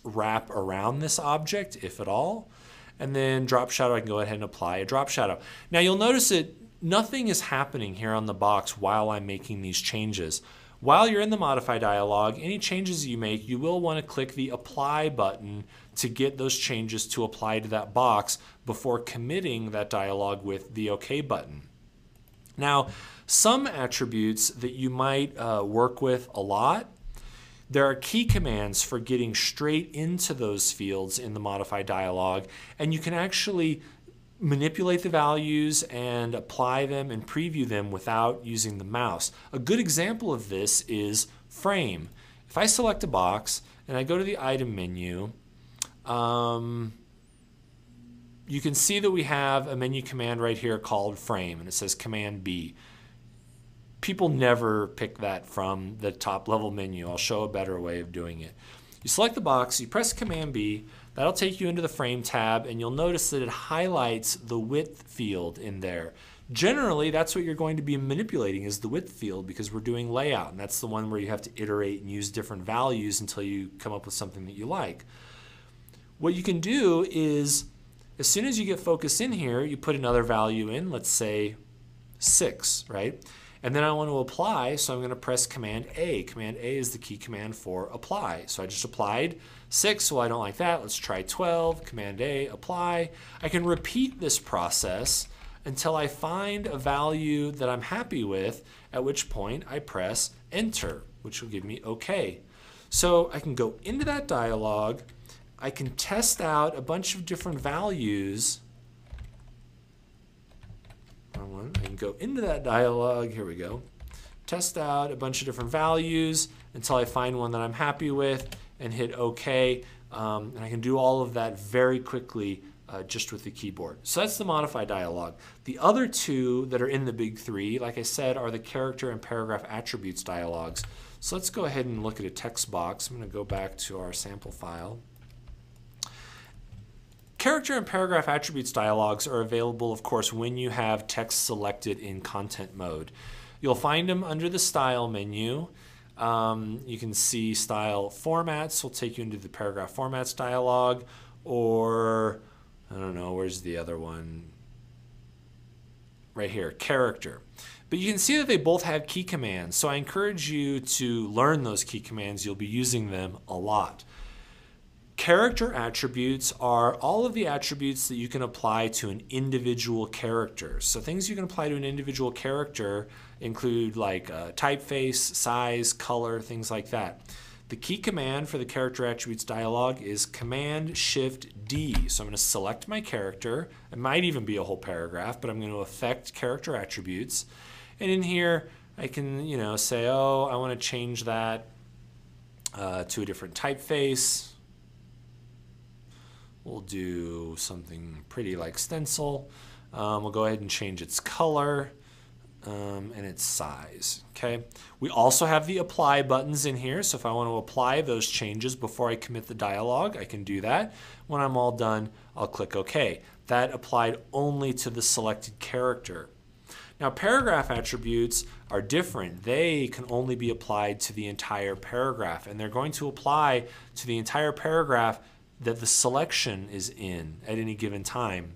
wrap around this object, if at all. And then drop shadow, I can go ahead and apply a drop shadow. Now you'll notice that nothing is happening here on the box while I'm making these changes. While you're in the Modify dialog, any changes you make, you will want to click the Apply button to get those changes to apply to that box before committing that dialog with the OK button. Now, some attributes that you might work with a lot, there are key commands for getting straight into those fields in the Modify dialog, and you can actually manipulate the values and apply them and preview them without using the mouse. A good example of this is frame. If I select a box and I go to the Item menu, you can see that we have a menu command right here called frame, and it says Command B. People never pick that from the top level menu. I'll show a better way of doing it. You select the box, you press Command B, that'll take you into the frame tab, and you'll notice that it highlights the width field in there. Generally, that's what you're going to be manipulating, is the width field, because we're doing layout, and that's the one where you have to iterate and use different values until you come up with something that you like. What you can do is, as soon as you get focus in here, you put another value in, let's say 6, right? And then I want to apply, so I'm going to press Command A. Command A is the key command for apply. So I just applied 6, well I don't like that, let's try 12, Command A, apply. I can repeat this process until I find a value that I'm happy with, at which point I press Enter, which will give me OK. So I can go into that dialog, I can test out a bunch of different values. I can go into that dialog, here we go, test out a bunch of different values until I find one that I'm happy with and hit OK. And I can do all of that very quickly just with the keyboard. So that's the modify dialog. The other two that are in the big three, like I said, are the character and paragraph attributes dialogs. So let's go ahead and look at a text box. I'm going to go back to our sample file. Character and paragraph attributes dialogs are available, of course, when you have text selected in content mode. You'll find them under the Style menu. You can see Style Formats will take you into the Paragraph Formats dialog, or, I don't know, where's the other one? Right here, Character. But you can see that they both have key commands, so I encourage you to learn those key commands. You'll be using them a lot. Character attributes are all of the attributes that you can apply to an individual character. So things you can apply to an individual character include like typeface, size, color, things like that. The key command for the character attributes dialog is Command-Shift-D. So I'm going to select my character. It might even be a whole paragraph, but I'm going to affect character attributes. And in here, I can, say, oh, I want to change that to a different typeface. We'll do something pretty like stencil. We'll go ahead and change its color and its size. Okay. We also have the apply buttons in here. So if I want to apply those changes before I commit the dialog, I can do that. When I'm all done, I'll click OK. That applied only to the selected character. Now, paragraph attributes are different. They can only be applied to the entire paragraph, and they're going to apply to the entire paragraph that the selection is in at any given time.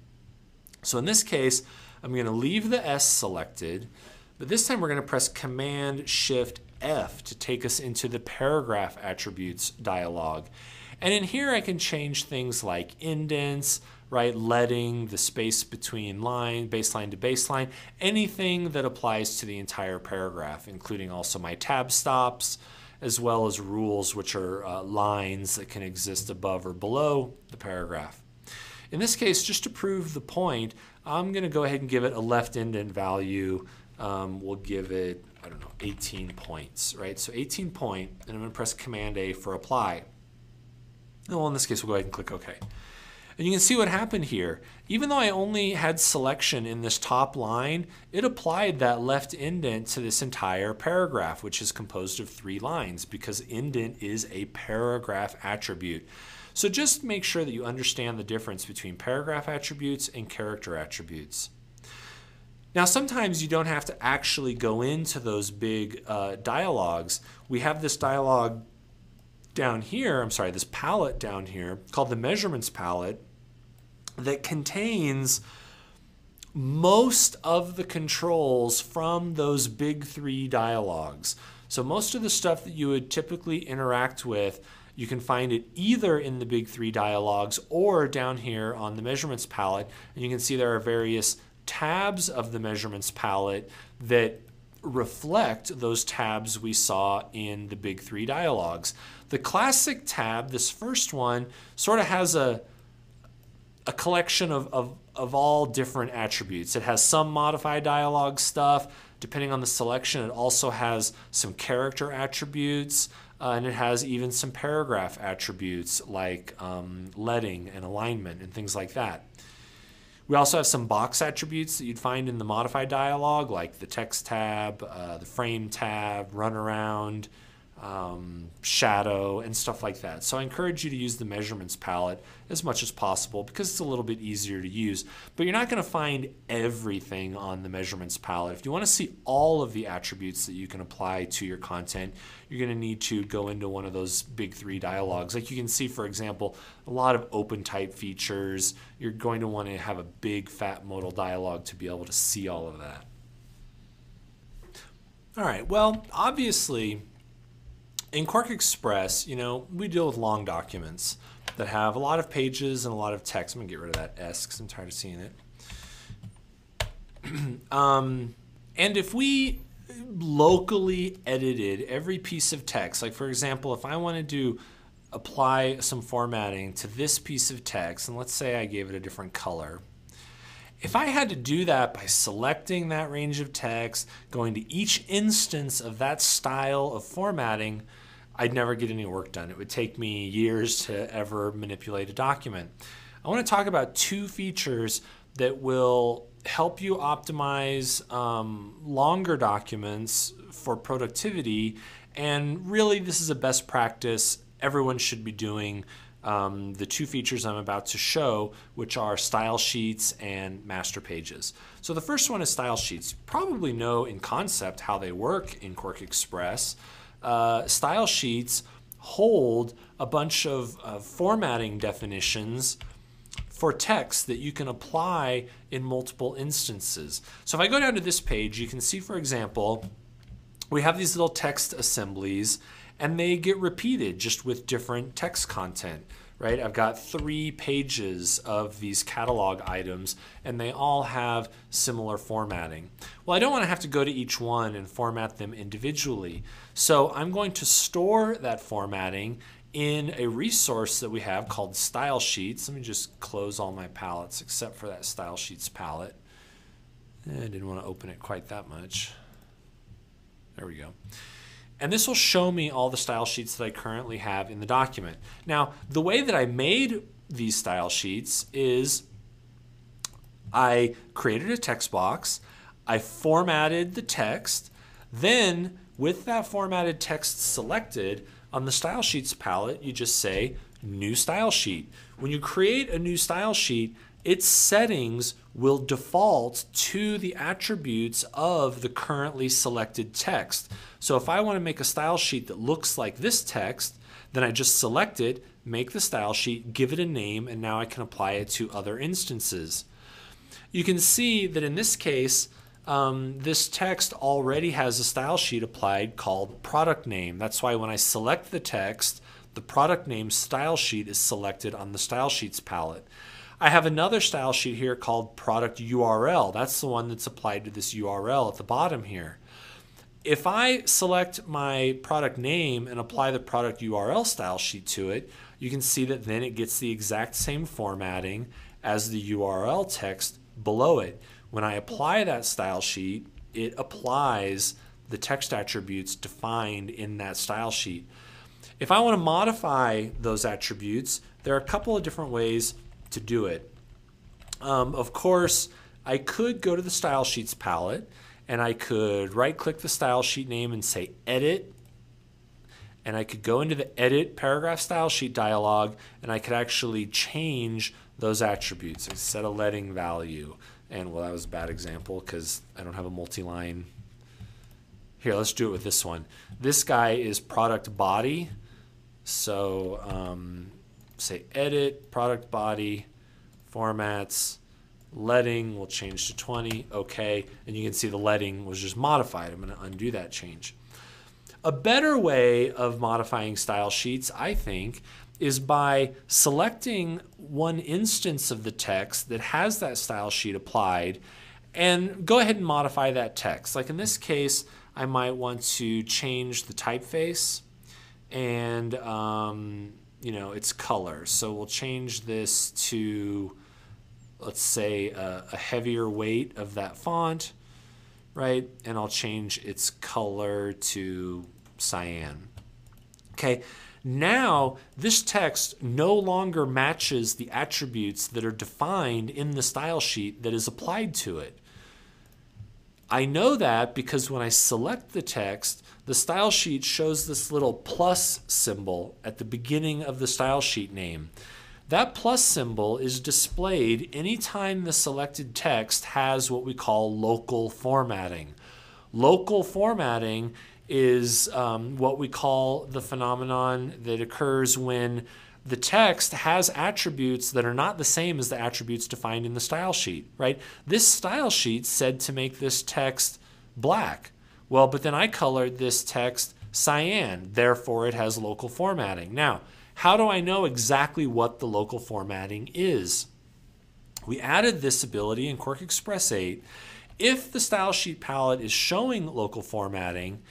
So in this case, I'm going to leave the S selected, but this time we're going to press Command-Shift-F to take us into the paragraph attributes dialog. And in here I can change things like indents, right, leading, the space between baseline to baseline, anything that applies to the entire paragraph, including also my tab stops, as well as rules, which are lines that can exist above or below the paragraph. In this case, just to prove the point, I'm going to go ahead and give it a left indent value. We'll give it, 18 points, right? So 18 point, and I'm going to press Command A for apply. Well, in this case, we'll go ahead and click OK. And you can see what happened here. Even though I only had selection in this top line, it applied that left indent to this entire paragraph, which is composed of 3 lines, because indent is a paragraph attribute. So just make sure that you understand the difference between paragraph attributes and character attributes. Now, sometimes you don't have to actually go into those big dialogues. We have this dialog down here, this palette down here called the measurements palette, that contains most of the controls from those big 3 dialogues. So most of the stuff that you would typically interact with, you can find it either in the big 3 dialogues or down here on the measurements palette. And you can see there are various tabs of the measurements palette that reflect those tabs we saw in the big 3 dialogues. The classic tab, this first one, sort of has a collection of all different attributes. It has some modified dialogue stuff. Depending on the selection, it also has some character attributes. and it has even some paragraph attributes like leading and alignment and things like that. We also have some box attributes that you'd find in the modified dialog, like the text tab, the frame tab, runaround, shadow, and stuff like that. So I encourage you to use the measurements palette as much as possible because it's a little bit easier to use. But you're not going to find everything on the measurements palette. If you want to see all of the attributes that you can apply to your content, you're going to need to go into one of those big three dialogues. Like you can see, for example, a lot of open type features. You're going to want to have a big fat modal dialog to be able to see all of that. All right, well, obviously, in QuarkXPress, we deal with long documents that have a lot of pages and a lot of text. I'm going to get rid of that S because I'm tired of seeing it. And if we locally edited every piece of text, like for example, if I wanted to apply some formatting to this piece of text, and let's say I gave it a different color, if I had to do that by selecting that range of text, going to each instance of that style of formatting, I'd never get any work done. It would take me years to ever manipulate a document. I want to talk about two features that will help you optimize longer documents for productivity, and really this is a best practice everyone should be doing. The two features I'm about to show, which are style sheets and master pages. So the first one is style sheets. You probably know in concept how they work in QuarkXPress. Style sheets hold a bunch of formatting definitions for text that you can apply in multiple instances. So if I go down to this page, you can see, for example, we have these little text assemblies, and they get repeated just with different text content, right? I've got 3 pages of these catalog items, and they all have similar formatting. Well, I don't want to have to go to each one and format them individually. So I'm going to store that formatting in a resource that we have called Style Sheets. Let me just close all my palettes except for that Style Sheets palette. I didn't want to open it quite that much. There we go. And this will show me all the style sheets that I currently have in the document. Now, the way that I made these style sheets is I created a text box, I formatted the text, then with that formatted text selected, on the style sheets palette, you just say new style sheet. When you create a new style sheet, its settings will default to the attributes of the currently selected text. So if I want to make a style sheet that looks like this text, then I just select it, make the style sheet, give it a name, and now I can apply it to other instances. You can see that in this case, this text already has a style sheet applied called product name. That's why when I select the text, the product name style sheet is selected on the style sheets palette. I have another style sheet here called product URL. That's the one that's applied to this URL at the bottom here. If I select my product name and apply the product URL style sheet to it, you can see that then it gets the exact same formatting as the URL text below it. When I apply that style sheet, it applies the text attributes defined in that style sheet. If I want to modify those attributes, there are a couple of different ways to do it. Of course, I could go to the style sheets palette and I could right click the style sheet name and say edit, and I could go into the edit paragraph style sheet dialog and I could actually change those attributes. I set a leading value, and well, that was a bad example because I don't have a multi-line. Here, let's do it with this one. This guy is product body, so say edit, product body, formats, leading will change to 20, okay, and you can see the leading was just modified. I'm going to undo that change. A better way of modifying style sheets, I think, is by selecting one instance of the text that has that style sheet applied and go ahead and modify that text. Like in this case, I might want to change the typeface and its color. So we'll change this to, let's say, a heavier weight of that font, right? And I'll change its color to cyan. Okay, now this text no longer matches the attributes that are defined in the style sheet that is applied to it. I know that because when I select the text, the style sheet shows this little plus symbol at the beginning of the style sheet name. That plus symbol is displayed anytime the selected text has what we call local formatting. Local formatting is what we call the phenomenon that occurs when the text has attributes that are not the same as the attributes defined in the style sheet, right? This style sheet said to make this text black. Well, but then I colored this text cyan, therefore it has local formatting. Now, how do I know exactly what the local formatting is? We added this ability in QuarkXPress 8. If the style sheet palette is showing local formatting,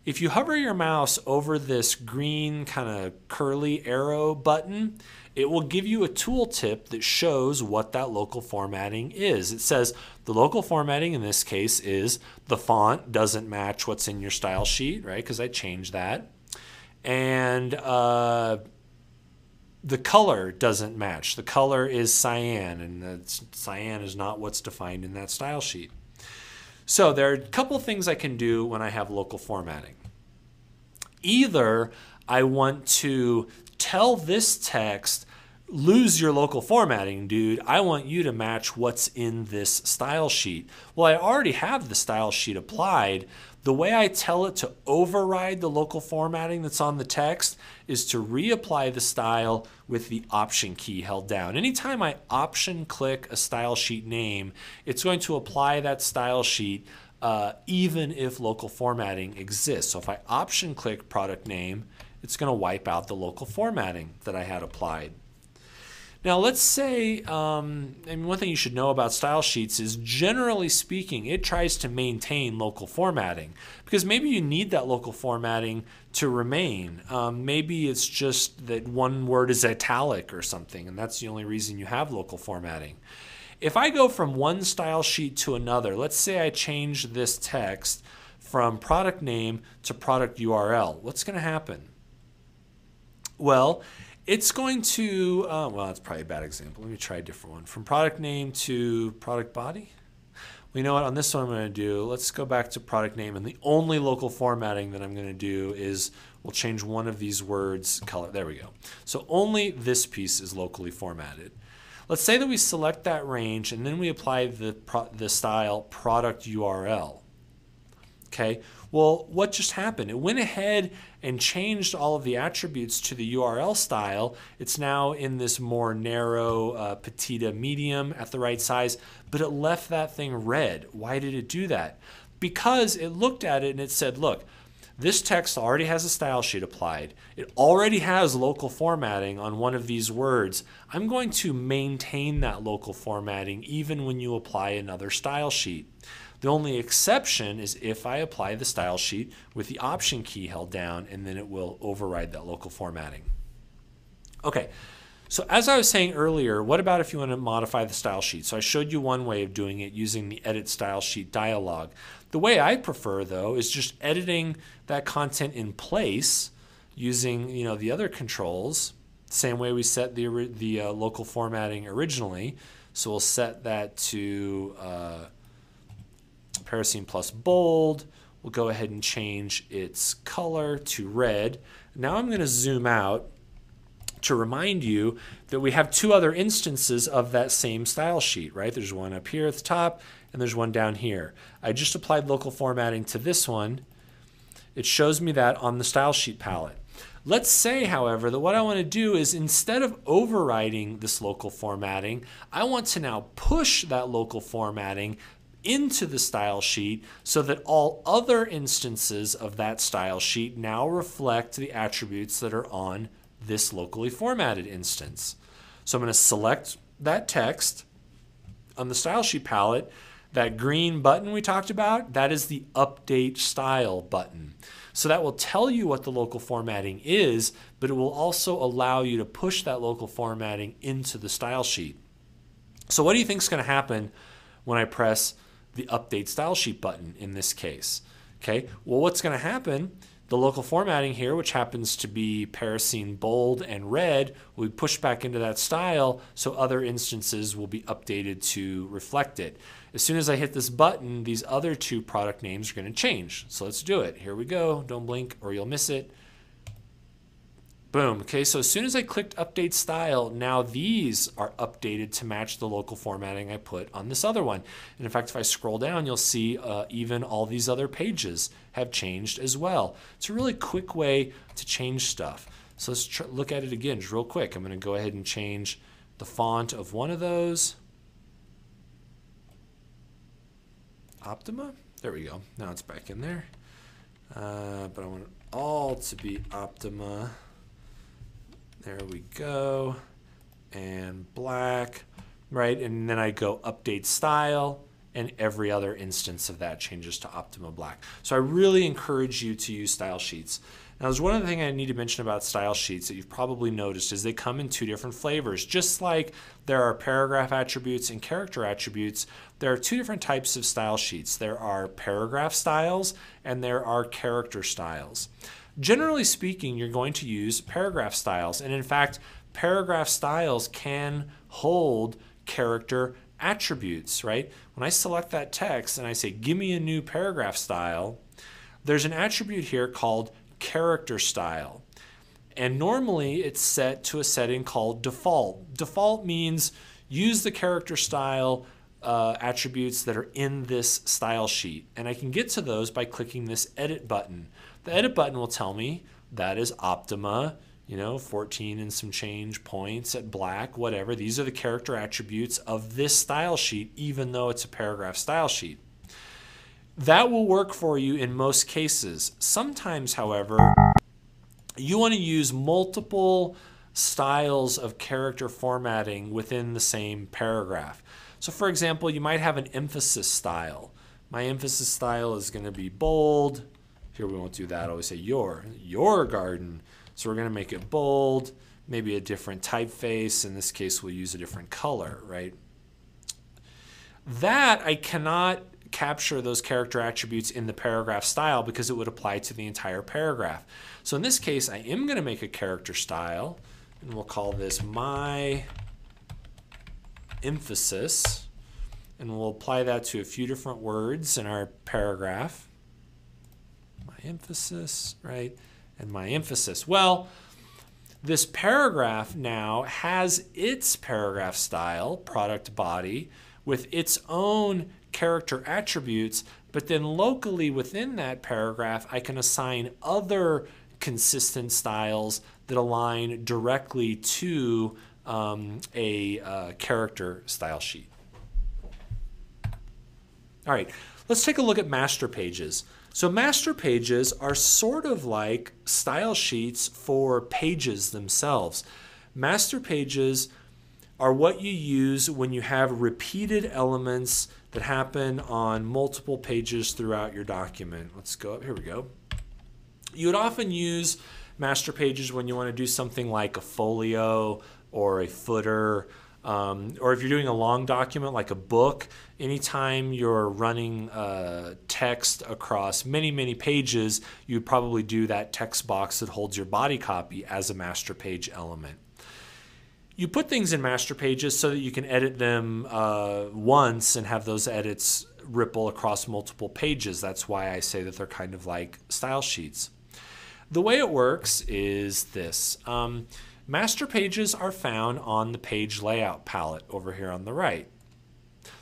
if you hover your mouse over this green kind of curly arrow button, it will give you a tooltip that shows what that local formatting is. It says the local formatting in this case is the font doesn't match what's in your style sheet, right? Because I changed that. And the color doesn't match. The color is cyan, and cyan is not what's defined in that style sheet. So there are a couple things I can do when I have local formatting. Either I want to tell this text, lose your local formatting, dude. I want you to match what's in this style sheet. Well, I already have the style sheet applied. The way I tell it to override the local formatting that's on the text is to reapply the style with the Option key held down. Anytime I Option click a style sheet name, it's going to apply that style sheet even if local formatting exists. So if I Option click product name, it's going to wipe out the local formatting that I had applied. Now let's say, and one thing you should know about style sheets is generally speaking, it tries to maintain local formatting because maybe you need that local formatting to remain. Maybe it's just that one word is italic or something, and that's the only reason you have local formatting. If I go from one style sheet to another, let's say I change this text from product name to product URL, what's going to happen? Well, it's going to, well, that's probably a bad example. Let me try a different one. From product name to product body. Well, you know what? On this one I'm going to do, let's go back to product name. And the only local formatting that I'm going to do is we'll change one of these words color. There we go. So only this piece is locally formatted. Let's say that we select that range and then we apply the style product URL. Okay, well, what just happened? It went ahead and changed all of the attributes to the URL style. It's now in this more narrow petita medium at the right size, but it left that thing red. Why did it do that? Because it looked at it and it said, look, this text already has a style sheet applied. It already has local formatting on one of these words. I'm going to maintain that local formatting even when you apply another style sheet. The only exception is if I apply the style sheet with the Option key held down, and then it will override that local formatting. Okay, so as I was saying earlier, what about if you want to modify the style sheet? So I showed you one way of doing it using the Edit Style Sheet dialog. The way I prefer, though, is just editing that content in place using the other controls, same way we set the local formatting originally. So we'll set that to Parasine plus bold. We'll go ahead and change its color to red. Now I'm going to zoom out to remind you that we have two other instances of that same style sheet, right? There's one up here at the top and there's one down here. I just applied local formatting to this one. It shows me that on the style sheet palette. Let's say, however, that what I want to do is instead of overriding this local formatting, I want to now push that local formatting into the style sheet so that all other instances of that style sheet now reflect the attributes that are on this locally formatted instance. So I'm going to select that text on the style sheet palette. That green button we talked about, that is the Update Style button. So that will tell you what the local formatting is, but it will also allow you to push that local formatting into the style sheet. So what do you think is going to happen when I press the Update Style Sheet button in this case? Okay, well, what's going to happen, The local formatting here, which happens to be Parasine bold and red, will be pushed back into that style so other instances will be updated to reflect it. As soon as I hit this button, these other two product names are going to change. So let's do it. Here we go. Don't blink or you'll miss it. Boom. Okay, so as soon as I clicked Update Style, now these are updated to match the local formatting I put on this other one. And in fact, if I scroll down, you'll see even all these other pages have changed as well. It's a really quick way to change stuff. So let's look at it again just real quick. I'm going to go ahead and change the font of one of those. Optima. There we go. Now it's back in there. But I want it all to be Optima. There we go, and black, right? And then I go update style, and every other instance of that changes to Optima Black. So I really encourage you to use style sheets. Now, there's one other thing I need to mention about style sheets that you've probably noticed is they come in two different flavors. Just like there are paragraph attributes and character attributes, there are two different types of style sheets. There are paragraph styles, and there are character styles. Generally speaking, you're going to use paragraph styles, and in fact, paragraph styles can hold character attributes, right? When I select that text and I say, give me a new paragraph style, there's an attribute here called character style. And normally it's set to a setting called default. Default means use the character style attributes that are in this style sheet. And I can get to those by clicking this edit button. The edit button will tell me that is Optima, 14 and some change points at black, whatever. These are the character attributes of this style sheet, even though it's a paragraph style sheet. That will work for you in most cases. Sometimes, however, you want to use multiple styles of character formatting within the same paragraph. So for example, you might have an emphasis style. My emphasis style is going to be bold. Here we won't do that. I always say your garden. So we're going to make it bold, maybe a different typeface. In this case, we'll use a different color, right? That I cannot capture those character attributes in the paragraph style because it would apply to the entire paragraph. So in this case, I am going to make a character style, and we'll call this my emphasis, and we'll apply that to a few different words in our paragraph. My emphasis, right? And my emphasis. Well, this paragraph now has its paragraph style, product body, with its own character attributes, but then locally within that paragraph, I can assign other consistent styles that align directly to a character style sheet. All right, let's take a look at master pages. So master pages are sort of like style sheets for pages themselves. Master pages are what you use when you have repeated elements that happen on multiple pages throughout your document. Let's go up, here we go. You would often use master pages when you want to do something like a folio or a footer, or if you're doing a long document like a book. Anytime you're running text across many pages, you'd probably do that text box that holds your body copy as a master page element. You put things in master pages so that you can edit them once and have those edits ripple across multiple pages. That's why I say that they're kind of like style sheets. The way it works is this. Master pages are found on the page layout palette over here on the right.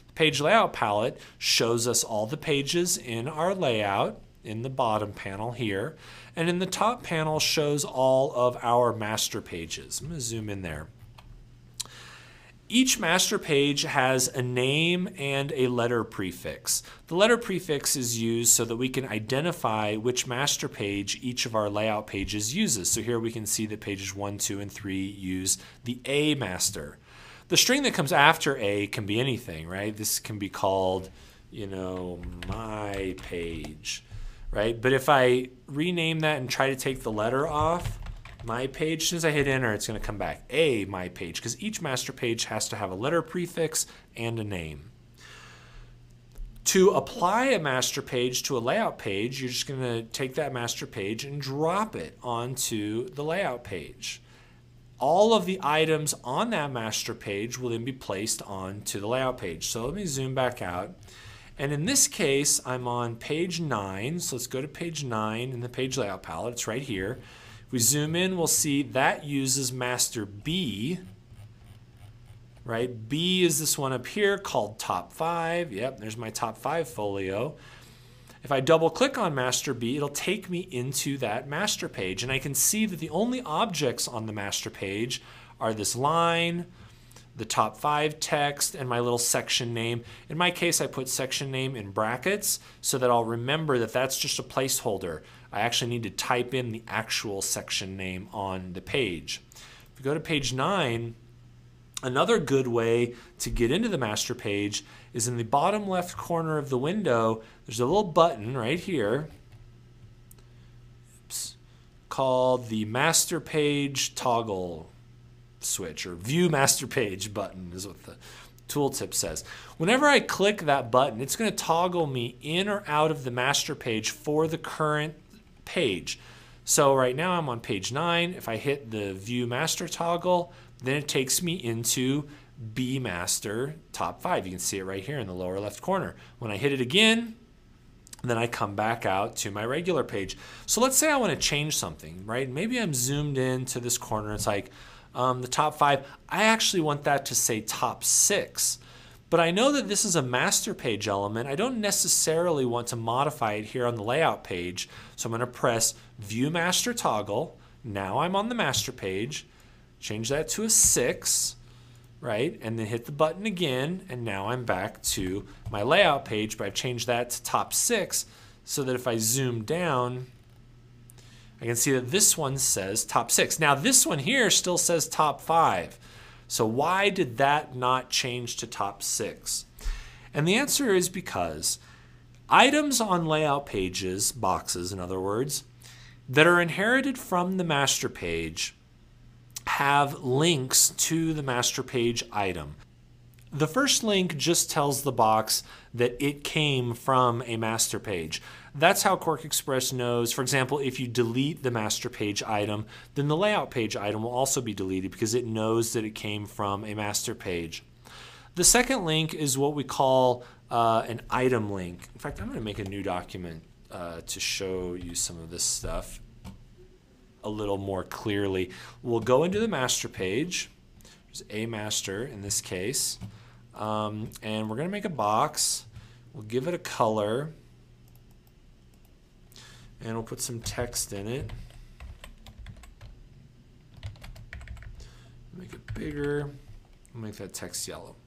The page layout palette shows us all the pages in our layout in the bottom panel here, and in the top panel shows all of our master pages. I'm going to zoom in there. Each master page has a name and a letter prefix. The letter prefix is used so that we can identify which master page each of our layout pages uses. So here we can see that pages 1, 2, and 3 use the A master. The string that comes after A can be anything, right? This can be called, my page, right? But if I rename that and try to take the letter off, my page, as soon as I hit enter, it's going to come back, my page, because each master page has to have a letter prefix and a name. To apply a master page to a layout page, you're just going to take that master page and drop it onto the layout page. All of the items on that master page will then be placed onto the layout page. So let me zoom back out. And in this case, I'm on page 9. So let's go to page 9 in the page layout palette. It's right here. If we zoom in, we'll see that uses master B. Right? B is this one up here called top 5. Yep, there's my top 5 folio. If I double click on master B, it'll take me into that master page, and I can see that the only objects on the master page are this line, the top 5 text, and my little section name. In my case, I put section name in brackets so that I'll remember that that's just a placeholder. I actually need to type in the actual section name on the page. If we go to page 9, another good way to get into the master page is in the bottom left corner of the window. There's a little button right here called the master page toggle switch, or view master page button is what the tooltip says. Whenever I click that button, it's going to toggle me in or out of the master page for the current page. So right now I'm on page 9. If I hit the view master toggle, then it takes me into B master top 5. You can see it right here in the lower left corner. When I hit it again, then I come back out to my regular page. So let's say I want to change something, right? Maybe I'm zoomed in to this corner. It's like the top 5. I actually want that to say top 6. But I know that this is a master page element. I don't necessarily want to modify it here on the layout page. So I'm going to press view master toggle. Now I'm on the master page. Change that to a 6, right? And then hit the button again, and now I'm back to my layout page, but I've changed that to top 6 so that if I zoom down, I can see that this one says top 6. Now this one here still says top 5. So why did that not change to top 6? And the answer is because items on layout pages, boxes in other words, that are inherited from the master page have links to the master page item. The first link just tells the box that it came from a master page. That's how QuarkXPress knows, for example, if you delete the master page item, then the layout page item will also be deleted because it knows that it came from a master page. The second link is what we call an item link. In fact, I'm going to make a new document to show you some of this stuff a little more clearly. We'll go into the master page. There's a master in this case. And we're going to make a box. We'll give it a color. And we'll put some text in it. Make it bigger. We'll make that text yellow.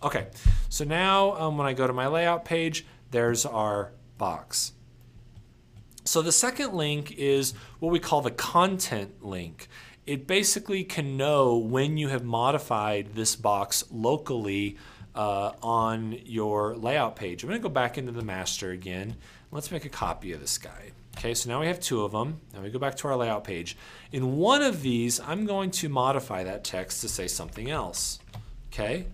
Okay, so now when I go to my layout page, there's our box. So the second link is what we call the content link. It basically can know when you have modified this box locally on your layout page. I'm going to go back into the master again. Let's make a copy of this guy. Okay, so now we have 2 of them. Now we go back to our layout page. In one of these, I'm going to modify that text to say something else. Okay,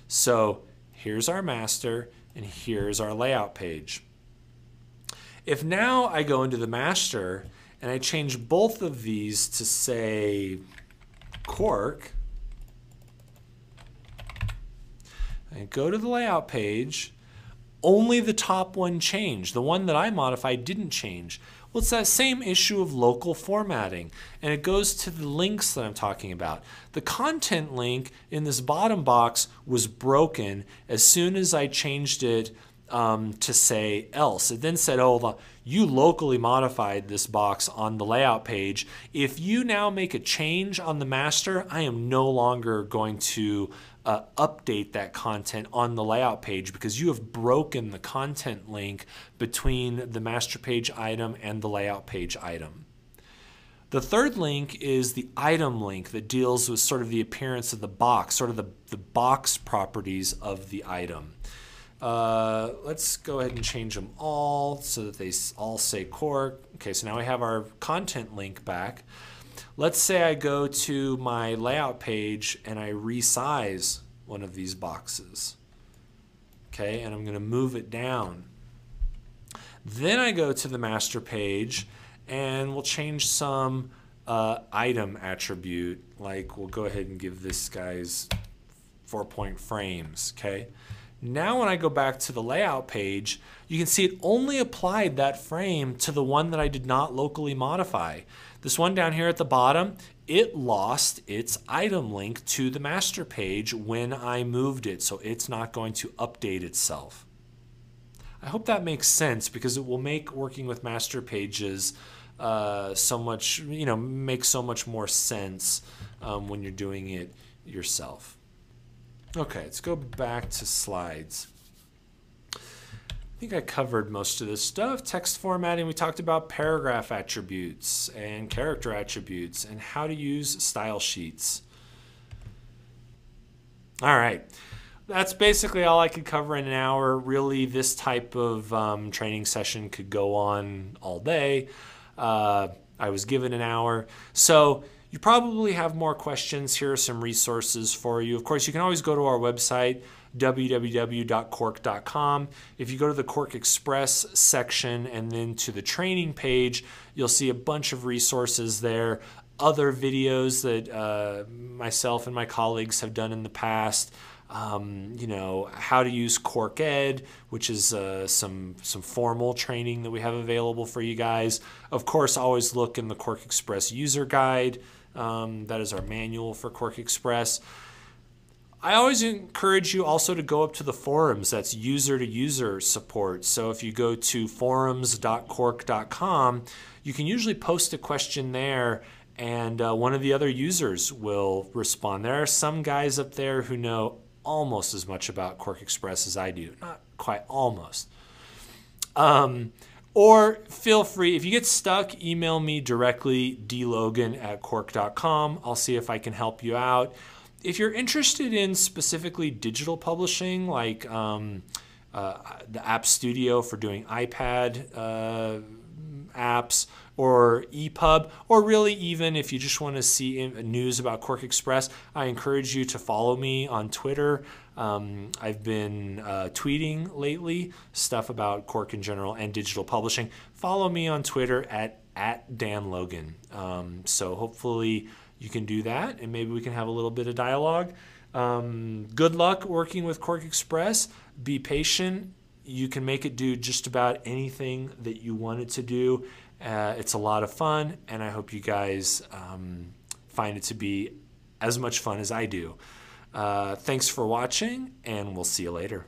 so here's our master and here's our layout page. If now I go into the master and I change both of these to say Quark, I go to the layout page, only the top one changed. The one that I modified didn't change. Well, it's that same issue of local formatting, and it goes to the links that I'm talking about. The content link in this bottom box was broken as soon as I changed it to say else. It then said, oh, you locally modified this box on the layout page. If you now make a change on the master, I am no longer going to update that content on the layout page because you have broken the content link between the master page item and the layout page item. The third link is the item link that deals with sort of the appearance of the box, sort of the box properties of the item. Let's go ahead and change them all so that they all say Quark. Okay, so now we have our content link back. Let's say I go to my layout page and I resize one of these boxes. okay, and I'm going to move it down. Then I go to the master page and we'll change some item attribute, like we'll go ahead and give this guy's 4-point frames, okay? Now when I go back to the layout page, you can see it only applied that frame to the one that I did not locally modify. This one down here at the bottom, it lost its item link to the master page when I moved it, so it's not going to update itself. I hope that makes sense, because it will make working with master pages so much, make so much more sense when you're doing it yourself. Okay, let's go back to slides. I think I covered most of this stuff. Text formatting, we talked about paragraph attributes and character attributes and how to use style sheets. All right, that's basically all I could cover in an hour. Really, this type of training session could go on all day. I was given an hour. So you probably have more questions. Here are some resources for you. Of course, you can always go to our website, www.quark.com. If you go to the QuarkXPress section and then to the training page, you'll see a bunch of resources there, other videos that myself and my colleagues have done in the past. How to use QuarkEd, which is some formal training that we have available for you guys. Of course, always look in the QuarkXPress user guide. That is our manual for QuarkXPress. I always encourage you also to go up to the forums. That's user-to-user support. So if you go to forums.quark.com, you can usually post a question there, and one of the other users will respond. There are some guys up there who know almost as much about QuarkXPress as I do. Not quite, almost. Or feel free, if you get stuck, email me directly, dlogan@quark.com. I'll see if I can help you out. If you're interested in specifically digital publishing, like the App Studio for doing iPad apps, or EPUB, or really even if you just want to see news about QuarkXPress, I encourage you to follow me on Twitter. I've been tweeting lately stuff about Quark in general and digital publishing. Follow me on Twitter at Dan Logan. So hopefully you can do that, and maybe we can have a little bit of dialogue. Good luck working with QuarkXPress. Be patient. You can make it do just about anything that you want it to do. It's a lot of fun, and I hope you guys find it to be as much fun as I do. Thanks for watching, and we'll see you later.